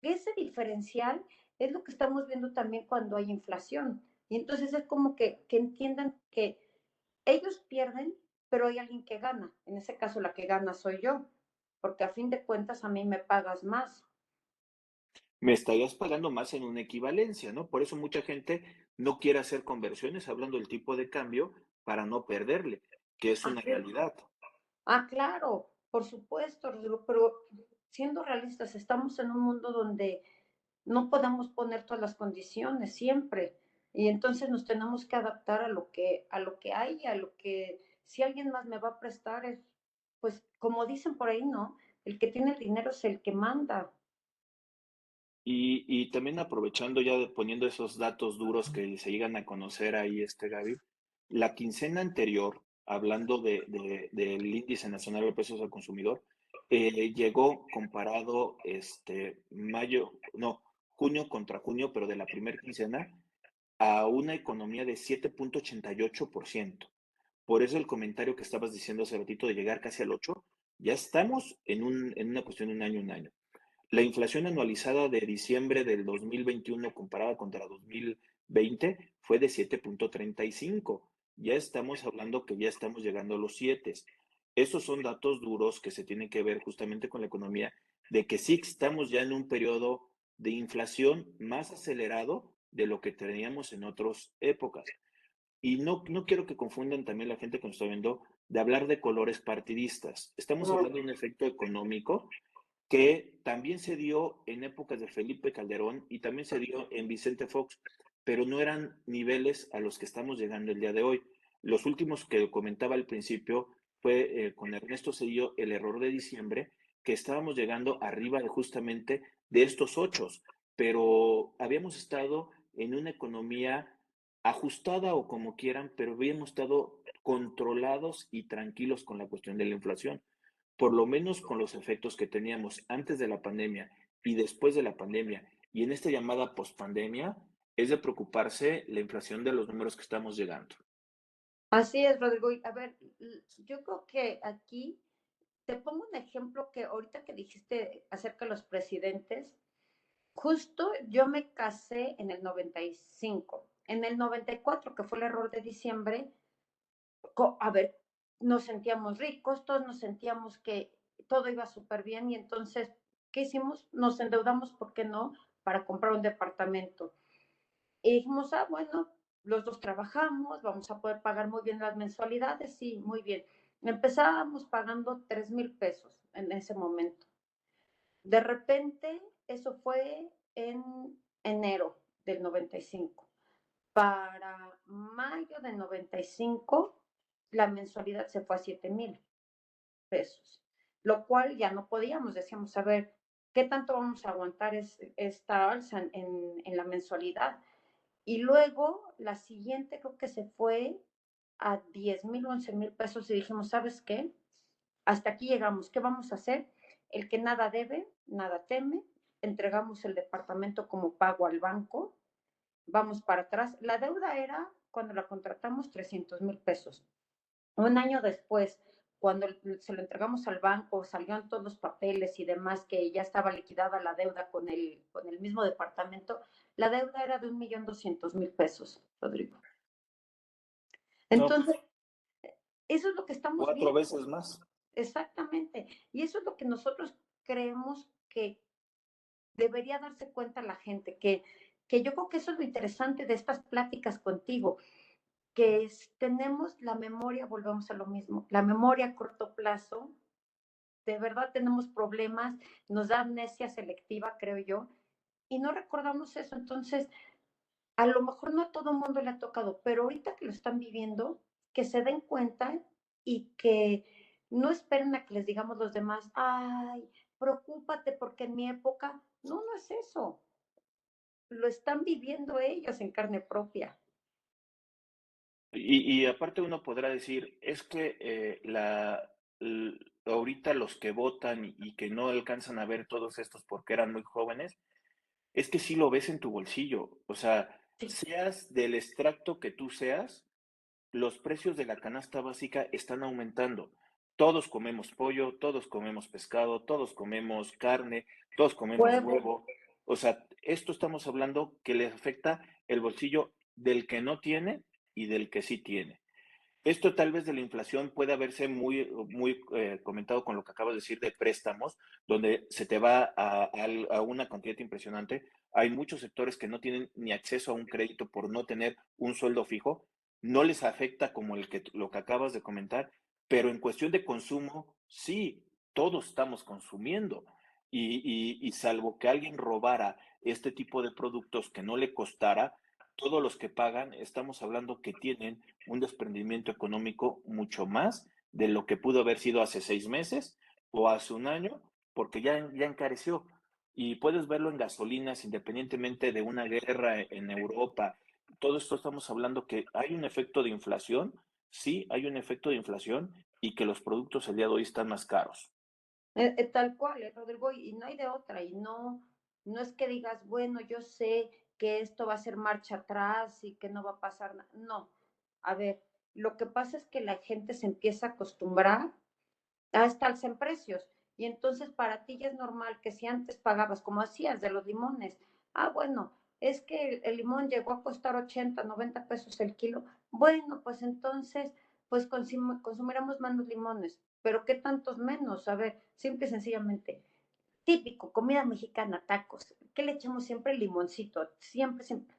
ese diferencial es lo que estamos viendo también cuando hay inflación. Y entonces es como que entiendan que ellos pierden, pero hay alguien que gana. En ese caso, la que gana soy yo, porque a fin de cuentas a mí me pagas más. Me estarías pagando más en una equivalencia, ¿no? Por eso mucha gente no quiere hacer conversiones hablando del tipo de cambio para no perderle, que es Ah, una realidad. claro, por supuesto, Rodrigo, pero siendo realistas, estamos en un mundo donde no podemos poner todas las condiciones siempre. Y entonces nos tenemos que adaptar a lo que hay, a lo que si alguien más me va a prestar, pues como dicen por ahí, ¿no? El que tiene el dinero es el que manda. Y también aprovechando ya poniendo esos datos duros que se llegan a conocer ahí, Gaby, la quincena anterior, hablando del índice nacional de precios al consumidor, llegó comparado junio contra junio, pero de la primera quincena, a una economía de 7,88%. Por eso el comentario que estabas diciendo hace ratito de llegar casi al 8, ya estamos en una cuestión de un año. La inflación anualizada de diciembre del 2021 comparada contra 2020 fue de 7,35. Ya estamos hablando que ya estamos llegando a los 7. Esos son datos duros que se tienen que ver justamente con la economía, de que sí estamos ya en un periodo de inflación más acelerado de lo que teníamos en otras épocas. Y no quiero que confundan también la gente que nos está viendo de hablar de colores partidistas. Estamos hablando de un efecto económico que también se dio en épocas de Felipe Calderón y también se dio en Vicente Fox, pero no eran niveles a los que estamos llegando el día de hoy. Los últimos que comentaba al principio fue con Ernesto Cedillo el error de diciembre, que estábamos llegando arriba de justamente de estos 8, pero habíamos estado en una economía ajustada o como quieran, pero habíamos estado controlados y tranquilos con la cuestión de la inflación, por lo menos con los efectos que teníamos antes de la pandemia y después de la pandemia y en esta llamada pospandemia, es de preocuparse la inflación de los números que estamos llegando. Así es, Rodrigo. Y a ver, yo creo que aquí te pongo un ejemplo que ahorita que dijiste acerca de los presidentes, justo yo me casé en el 95. En el 94, que fue el error de diciembre, a ver, nos sentíamos ricos, todos nos sentíamos que todo iba súper bien y entonces, ¿qué hicimos? Nos endeudamos, ¿por qué no? Para comprar un departamento. Y dijimos, bueno, los dos trabajamos, vamos a poder pagar muy bien las mensualidades, sí, muy bien. Empezábamos pagando 3,000 pesos en ese momento. De repente, eso fue en enero del 95. Para mayo del 95, la mensualidad se fue a 7,000 pesos, lo cual ya no podíamos. Decíamos, a ver, ¿qué tanto vamos a aguantar esta alza en la mensualidad? Y luego la siguiente creo que se fue a 10,000, 11,000 pesos y dijimos, ¿sabes qué? Hasta aquí llegamos, ¿qué vamos a hacer? El que nada debe, nada teme, entregamos el departamento como pago al banco, vamos para atrás. La deuda era, cuando la contratamos, 300,000 pesos. Un año después, cuando se lo entregamos al banco, salieron todos los papeles y demás, que ya estaba liquidada la deuda con el mismo departamento, la deuda era de 1,200,000 pesos, Rodrigo. No, Entonces, eso es lo que estamos 4 veces viendo, más. exactamente. Y eso es lo que nosotros creemos que debería darse cuenta la gente, que yo creo que eso es lo interesante de estas pláticas contigo, que tenemos la memoria, volvemos a lo mismo, la memoria a corto plazo, de verdad tenemos problemas, nos da amnesia selectiva, creo yo, y no recordamos eso. Entonces, A lo mejor no a todo el mundo le ha tocado, pero ahorita que lo están viviendo, que se den cuenta y que no esperen a que les digamos los demás, ay, preocúpate porque en mi época, no, no es eso. Lo están viviendo ellos en carne propia. Y aparte uno podrá decir, es que ahorita los que votan y que no alcanzan a ver todos estos porque eran muy jóvenes, es que sí lo ves en tu bolsillo. O sea, Sí, seas del extracto que tú seas, los precios de la canasta básica están aumentando. Todos comemos pollo, todos comemos pescado, todos comemos carne, todos comemos huevo. huevo. O sea, esto estamos hablando que le afecta el bolsillo del que no tiene y del que sí tiene. Esto tal vez de la inflación puede haberse muy comentado con lo que acabas de decir de préstamos, donde se te va a una cantidad impresionante. Hay muchos sectores que no tienen ni acceso a un crédito por no tener un sueldo fijo. No les afecta como lo que acabas de comentar, pero en cuestión de consumo, sí, todos estamos consumiendo. Y salvo que alguien robara este tipo de productos que no le costara, todos los que pagan, estamos hablando que tienen un desprendimiento económico mucho más de lo que pudo haber sido hace 6 meses o hace un año, porque ya encareció. Y puedes verlo en gasolinas, independientemente de una guerra en Europa. Todo esto estamos hablando que hay un efecto de inflación, sí, hay un efecto de inflación y que los productos el día de hoy están más caros. Tal cual, Rodrigo, y no hay de otra, y no, no es que digas, bueno, yo sé que esto va a ser marcha atrás y que no va a pasar nada. No, a ver, lo que pasa es que la gente se empieza a acostumbrar a estar en precios, y entonces para ti ya es normal que si antes pagabas, como hacías de los limones, ah, bueno, es que el limón llegó a costar 80, 90 pesos el kilo, bueno, pues entonces, pues consumiremos menos limones, pero ¿qué tantos menos? A ver, simple y sencillamente, típico, comida mexicana, tacos, ¿qué le echamos siempre? El limoncito, siempre, siempre.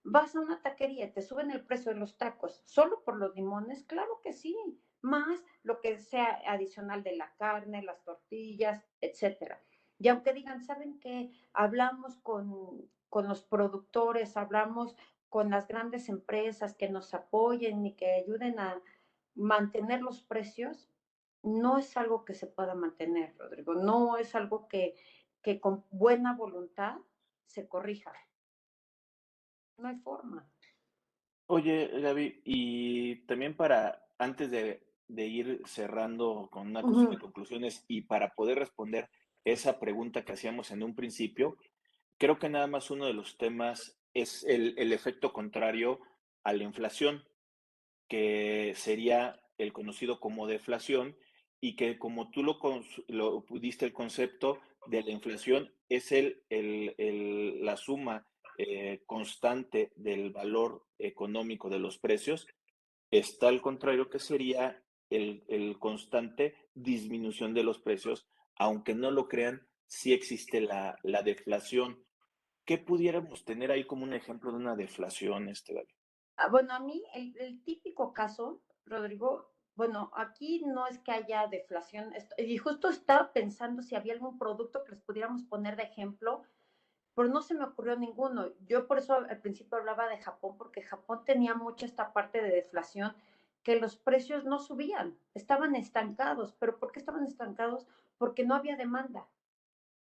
Vas a una taquería, te suben el precio de los tacos, solo por los limones, claro que sí, más lo que sea adicional de la carne, las tortillas, etcétera. Y aunque digan, ¿saben qué? Hablamos con los productores, hablamos con las grandes empresas que nos apoyen y que ayuden a mantener los precios, no es algo que se pueda mantener, Rodrigo, no es algo que con buena voluntad se corrija, no hay forma. Oye, Gaby, y también antes de ir cerrando con una cuestión de Ujú. conclusiones y para poder responder esa pregunta que hacíamos en un principio, creo que nada más uno de los temas es el efecto contrario a la inflación, que sería el conocido como deflación, y que como tú lo pudiste el concepto de la inflación, es la suma constante del valor económico de los precios. Está al contrario, que sería el constante disminución de los precios, aunque no lo crean, sí existe la deflación. ¿Qué pudiéramos tener ahí como un ejemplo de una deflación, Gaby? Bueno, a mí el típico caso, Rodrigo, bueno, aquí no es que haya deflación, y justo estaba pensando si había algún producto que les pudiéramos poner de ejemplo, pero no se me ocurrió ninguno. Yo por eso al principio hablaba de Japón, porque Japón tenía mucha esta parte de deflación, que los precios no subían, estaban estancados. ¿Pero por qué estaban estancados? Porque no había demanda.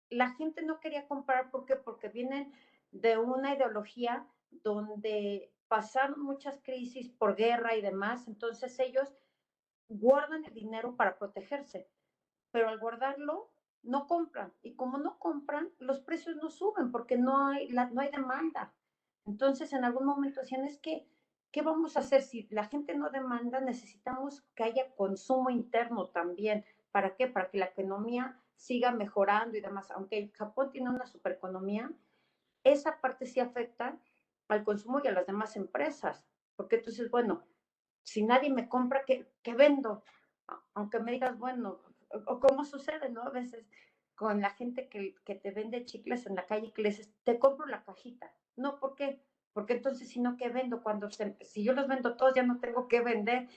La gente no quería comprar, ¿por qué? Porque vienen de una ideología donde pasaron muchas crisis por guerra y demás, entonces ellos guardan el dinero para protegerse, pero al guardarlo no compran, y como no compran, los precios no suben porque no hay demanda. Entonces en algún momento decían, es que, ¿qué vamos a hacer? Si la gente no demanda, necesitamos que haya consumo interno también. ¿Para qué? Para que la economía siga mejorando y demás. Aunque Japón tiene una supereconomía, esa parte sí afecta al consumo y a las demás empresas. Porque entonces, bueno, si nadie me compra, ¿qué vendo? Aunque me digas, bueno, o como sucede, ¿no? A veces con la gente que te vende chicles en la calle, que le dices, te compro la cajita. No, ¿por qué? Porque entonces, si no, ¿qué vendo? Si yo los vendo todos, ya no tengo que vender.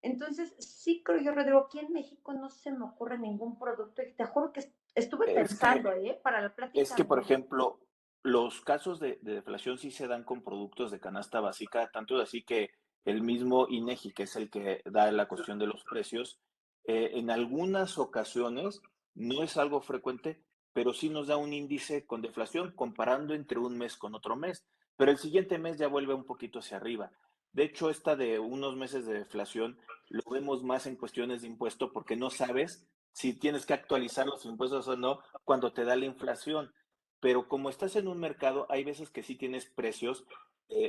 Entonces, sí creo yo, Rodrigo, aquí en México no se me ocurre ningún producto y te juro que estuve Es pensando, que Para la Es plática que, por no. ejemplo, los casos de deflación sí se dan con productos de canasta básica, tanto así que el mismo INEGI, que es el que da la cuestión de los precios, en algunas ocasiones no es algo frecuente, pero sí nos da un índice con deflación comparando entre un mes con otro mes, pero el siguiente mes ya vuelve un poquito hacia arriba. De hecho, esta de unos meses de deflación lo vemos más en cuestiones de impuesto porque no sabes si tienes que actualizar los impuestos o no cuando te da la inflación. Pero como estás en un mercado, hay veces que sí tienes precios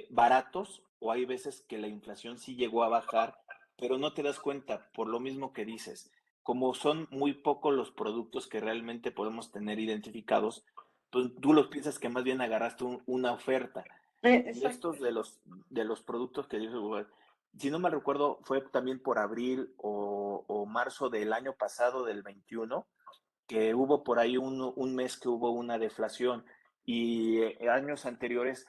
baratos o hay veces que la inflación sí llegó a bajar, pero no te das cuenta por lo mismo que dices. Como son muy pocos los productos que realmente podemos tener identificados, pues tú los piensas que más bien agarraste una oferta. Y Exacto. estos de los productos que dices, si no me recuerdo, fue también por abril o marzo del año pasado, del 21, que hubo por ahí un mes que hubo una deflación y años anteriores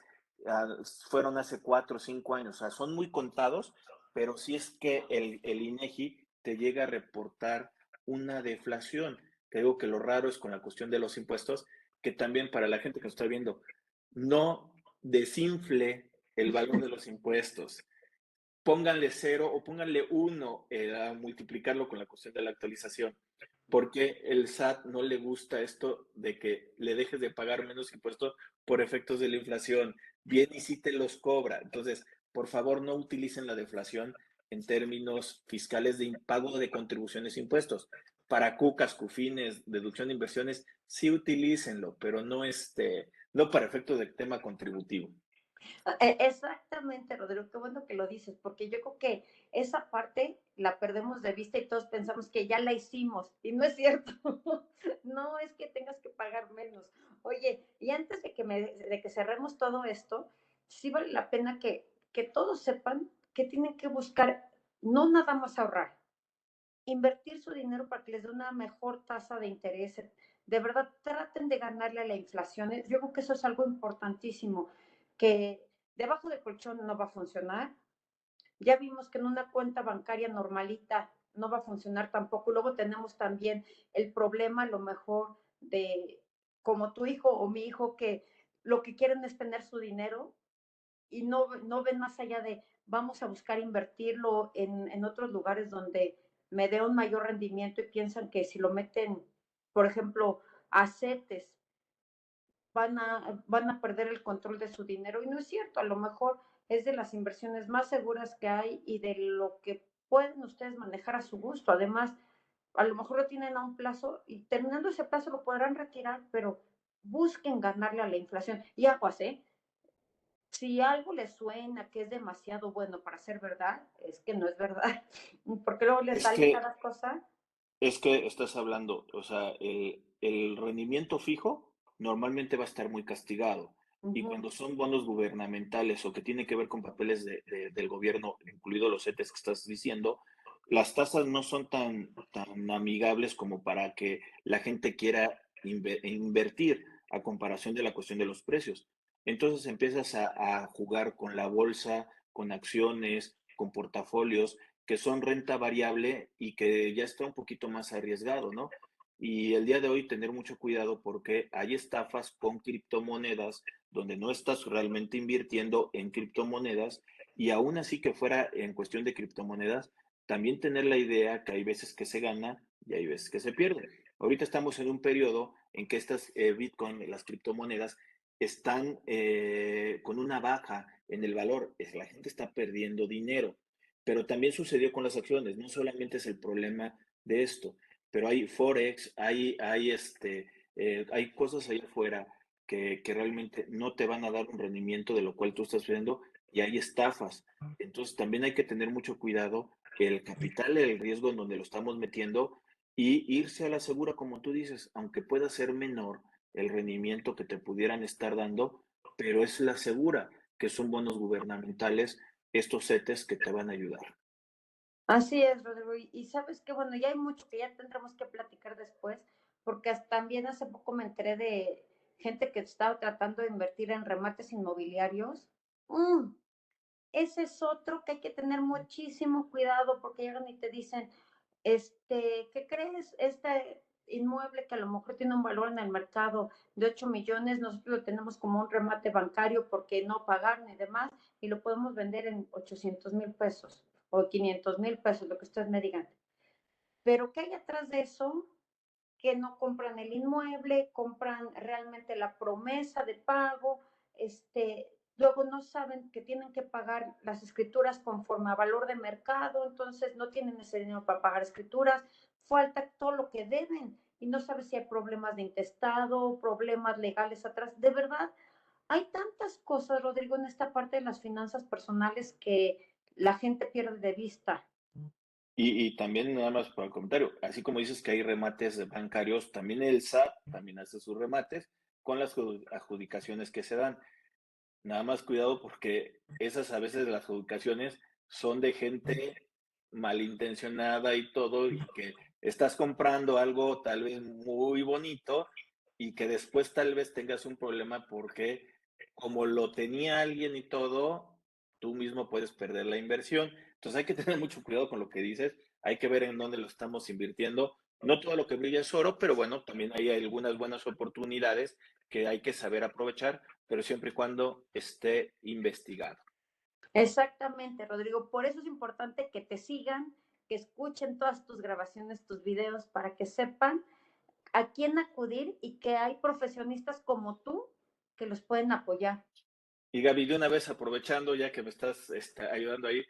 fueron hace 4 o 5 años, o sea, son muy contados, pero sí es que el INEGI te llega a reportar una deflación. Te digo que lo raro es con la cuestión de los impuestos, que también para la gente que nos está viendo, no desinfle el valor de los impuestos, pónganle cero o pónganle uno a multiplicarlo con la cuestión de la actualización. Porque el SAT no le gusta esto de que le dejes de pagar menos impuestos por efectos de la inflación. Bien y sí te los cobra. Entonces, por favor, no utilicen la deflación en términos fiscales de pago de contribuciones e impuestos. Para cucas, cufines, deducción de inversiones, sí utilícenlo, pero no, no para efectos de tema contributivo. Exactamente, Rodrigo, qué bueno que lo dices, porque yo creo que esa parte la perdemos de vista y todos pensamos que ya la hicimos, y no es cierto. No es que tengas que pagar menos. Oye, y antes de que cerremos todo esto, sí vale la pena que todos sepan que tienen que buscar, no nada más ahorrar, invertir su dinero para que les dé una mejor tasa de interés. De verdad, traten de ganarle a la inflación. Yo creo que eso es algo importantísimo, que debajo del colchón no va a funcionar. Ya vimos que en una cuenta bancaria normalita no va a funcionar tampoco. Luego tenemos también el problema, a lo mejor, de como tu hijo o mi hijo, que lo que quieren es tener su dinero y no ven más allá de vamos a buscar invertirlo en otros lugares donde me dé un mayor rendimiento y piensan que si lo meten, por ejemplo, a CETES, van a perder el control de su dinero. Y no es cierto, a lo mejor es de las inversiones más seguras que hay y de lo que pueden ustedes manejar a su gusto. Además, a lo mejor lo tienen a un plazo y terminando ese plazo lo podrán retirar, pero busquen ganarle a la inflación. Y aguas, ¿eh? Si algo les suena que es demasiado bueno para ser verdad, es que no es verdad, porque luego les Es sale que cada cosa. Es que estás hablando, o sea, el rendimiento fijo normalmente va a estar muy castigado. Y Ujú. cuando son bonos gubernamentales o que tiene que ver con papeles del gobierno, incluidos los CETES que estás diciendo, las tasas no son tan amigables como para que la gente quiera invertir a comparación de la cuestión de los precios. Entonces empiezas a jugar con la bolsa, con acciones, con portafolios que son renta variable y que ya está un poquito más arriesgado, ¿no? Y el día de hoy tener mucho cuidado porque hay estafas con criptomonedas donde no estás realmente invirtiendo en criptomonedas y aún así que fuera en cuestión de criptomonedas, también tener la idea que hay veces que se gana y hay veces que se pierde. Ahorita estamos en un periodo en que estas Bitcoin, las criptomonedas, están con una baja en el valor. La gente está perdiendo dinero. Pero también sucedió con las acciones, no solamente es el problema de esto, pero hay Forex, hay cosas ahí afuera que realmente no te van a dar un rendimiento de lo cual tú estás viendo y hay estafas. Entonces también hay que tener mucho cuidado el capital, el riesgo en donde lo estamos metiendo y irse a la segura, como tú dices, aunque pueda ser menor el rendimiento que te pudieran estar dando, pero es la segura, que son bonos gubernamentales estos setes que te van a ayudar. Así es, Rodrigo. Y sabes que, bueno, ya hay mucho que ya tendremos que platicar después, porque también hace poco me enteré de gente que estaba tratando de invertir en remates inmobiliarios. Mm, ese es otro que hay que tener muchísimo cuidado porque llegan y te dicen, ¿qué crees? inmueble que a lo mejor tiene un valor en el mercado de 8 millones, nosotros lo tenemos como un remate bancario porque no pagaron y demás, y lo podemos vender en 800,000 pesos o 500,000 pesos, lo que ustedes me digan. Pero ¿qué hay atrás de eso? Que no compran el inmueble, compran realmente la promesa de pago, luego no saben que tienen que pagar las escrituras conforme a valor de mercado, entonces no tienen ese dinero para pagar escrituras, falta todo lo que deben y no sabes si hay problemas de intestado, problemas legales atrás. De verdad, hay tantas cosas, Rodrigo, en esta parte de las finanzas personales que la gente pierde de vista. Y también nada más por el comentario, así como dices que hay remates bancarios, también el SAT también hace sus remates con las adjudicaciones que se dan. Nada más cuidado porque esas a veces las adjudicaciones son de gente malintencionada y todo, y que estás comprando algo tal vez muy bonito y que después tal vez tengas un problema porque como lo tenía alguien y todo, tú mismo puedes perder la inversión. Entonces hay que tener mucho cuidado con lo que dices, hay que ver en dónde lo estamos invirtiendo. No todo lo que brilla es oro, pero bueno, también hay algunas buenas oportunidades que hay que saber aprovechar, pero siempre y cuando esté investigado. Exactamente, Rodrigo. Por eso es importante que te sigan, que escuchen todas tus grabaciones, tus videos, para que sepan a quién acudir y que hay profesionistas como tú que los pueden apoyar. Y Gaby, de una vez aprovechando, ya que me estás ayudando ahí,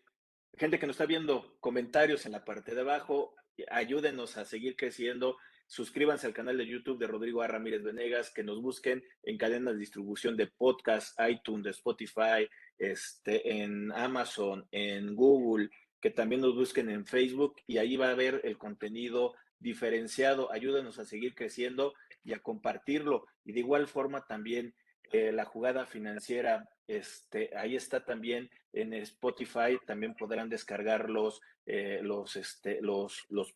gente que nos está viendo, comentarios en la parte de abajo, ayúdenos a seguir creciendo. Suscríbanse al canal de YouTube de Rodrigo A. Ramírez Venegas, que nos busquen en cadenas de distribución de podcast, iTunes, de Spotify, en Amazon, en Google, que también nos busquen en Facebook y ahí va a haber el contenido diferenciado. Ayúdenos a seguir creciendo y a compartirlo. Y de igual forma también la jugada financiera, ahí está también en Spotify, también podrán descargar los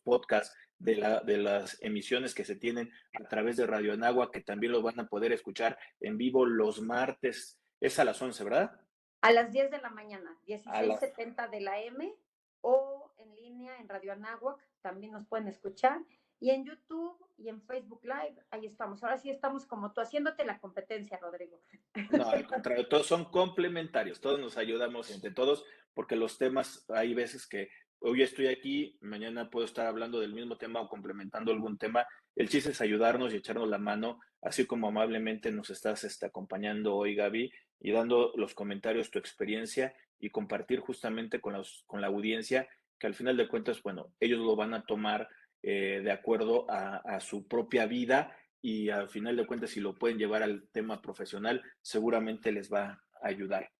podcasts de las emisiones que se tienen a través de Radio Anagua, que también lo van a poder escuchar en vivo los martes, es a las 11, ¿verdad? A las 10 de la mañana, A las 16:70 de la M, o en línea en Radio Anáhuac, también nos pueden escuchar. Y en YouTube y en Facebook Live, ahí estamos. Ahora sí estamos como tú, haciéndote la competencia, Rodrigo. No, al contrario, todos son complementarios, todos nos ayudamos entre todos, porque los temas, hay veces que hoy estoy aquí, mañana puedo estar hablando del mismo tema o complementando algún tema. El chiste es ayudarnos y echarnos la mano, así como amablemente nos estás acompañando hoy, Gaby, y dando los comentarios, tu experiencia y compartir justamente con la audiencia, que al final de cuentas, bueno, ellos lo van a tomar de acuerdo a su propia vida y al final de cuentas, si lo pueden llevar al tema profesional, seguramente les va a ayudar.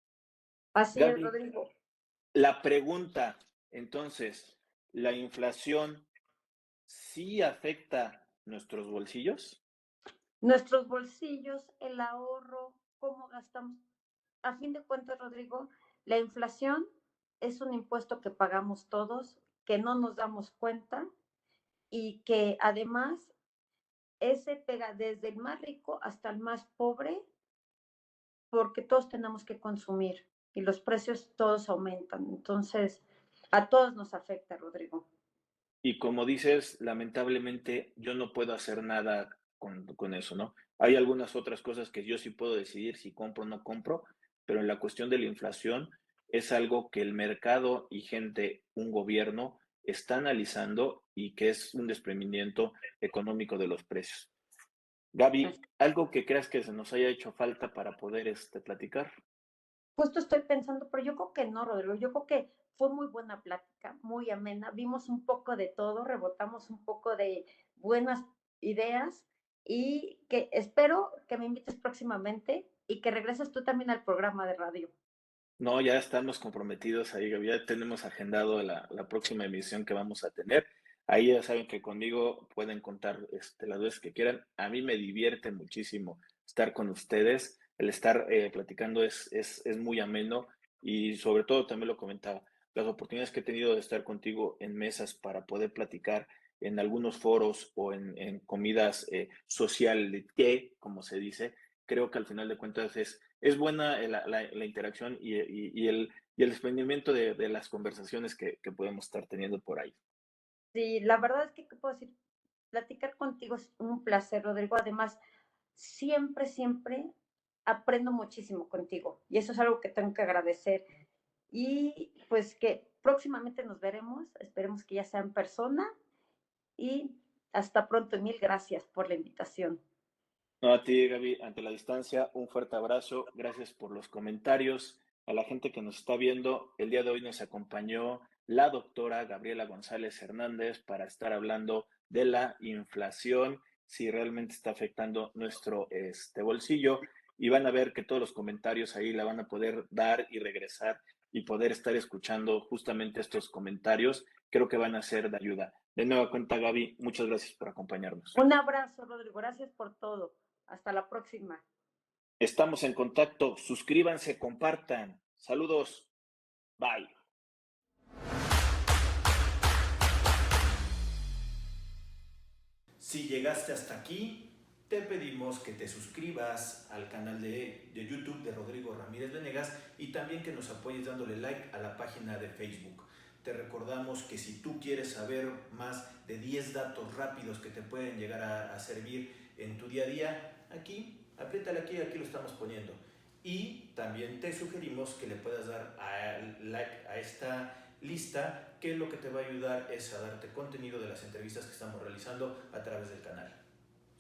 Así es, Gaby, Rodrigo. la pregunta, entonces, ¿la inflación sí afecta nuestros bolsillos? Nuestros bolsillos, el ahorro, cómo gastamos. A fin de cuentas, Rodrigo, la inflación es un impuesto que pagamos todos, que no nos damos cuenta y que además ese pega desde el más rico hasta el más pobre, porque todos tenemos que consumir y los precios todos aumentan. Entonces, a todos nos afecta, Rodrigo. Y como dices, lamentablemente yo no puedo hacer nada con eso, ¿no? Hay algunas otras cosas que yo sí puedo decidir si compro o no compro, pero en la cuestión de la inflación es algo que el mercado y gente, un gobierno, está analizando y que es un desprendimiento económico de los precios. Gaby, ¿algo que creas que se nos haya hecho falta para poder platicar? Justo estoy pensando, pero yo creo que no, Rodrigo. Yo creo que fue muy buena plática, muy amena. Vimos un poco de todo, rebotamos un poco de buenas ideas y que espero que me invites próximamente y que regreses tú también al programa de radio. No, ya estamos comprometidos ahí, Gaby. Ya tenemos agendado la próxima emisión que vamos a tener. Ahí ya saben que conmigo pueden contar las veces que quieran. A mí me divierte muchísimo estar con ustedes. El estar platicando es muy ameno y sobre todo también lo comentaba, las oportunidades que he tenido de estar contigo en mesas para poder platicar en algunos foros o en comidas socialité, como se dice, creo que al final de cuentas es buena la interacción y el desprendimiento de las conversaciones que podemos estar teniendo por ahí. Sí, la verdad es que, ¿qué puedo decir? platicar contigo es un placer, Rodrigo. Además, siempre, siempre aprendo muchísimo contigo y eso es algo que tengo que agradecer. Y pues que próximamente nos veremos, esperemos que ya sea en persona y hasta pronto y mil gracias por la invitación. No, a ti, Gaby, ante la distancia, un fuerte abrazo. Gracias por los comentarios. A la gente que nos está viendo, el día de hoy nos acompañó la doctora Gabriela González Hernández para estar hablando de la inflación, si realmente está afectando nuestro bolsillo. Y van a ver que todos los comentarios ahí la van a poder dar y regresar y poder estar escuchando justamente estos comentarios. Creo que van a ser de ayuda. De nueva cuenta, Gaby, muchas gracias por acompañarnos. Un abrazo, Rodrigo. Gracias por todo. Hasta la próxima. Estamos en contacto. Suscríbanse, compartan. Saludos. Bye. Si llegaste hasta aquí, te pedimos que te suscribas al canal de YouTube de Rodrigo Ramírez Venegas y también que nos apoyes dándole like a la página de Facebook. Te recordamos que si tú quieres saber más de 10 datos rápidos que te pueden llegar a servir en tu día a día, apriétale aquí, aquí lo estamos poniendo. Y también te sugerimos que le puedas dar like a esta lista, que lo que te va a ayudar es a darte contenido de las entrevistas que estamos realizando a través del canal.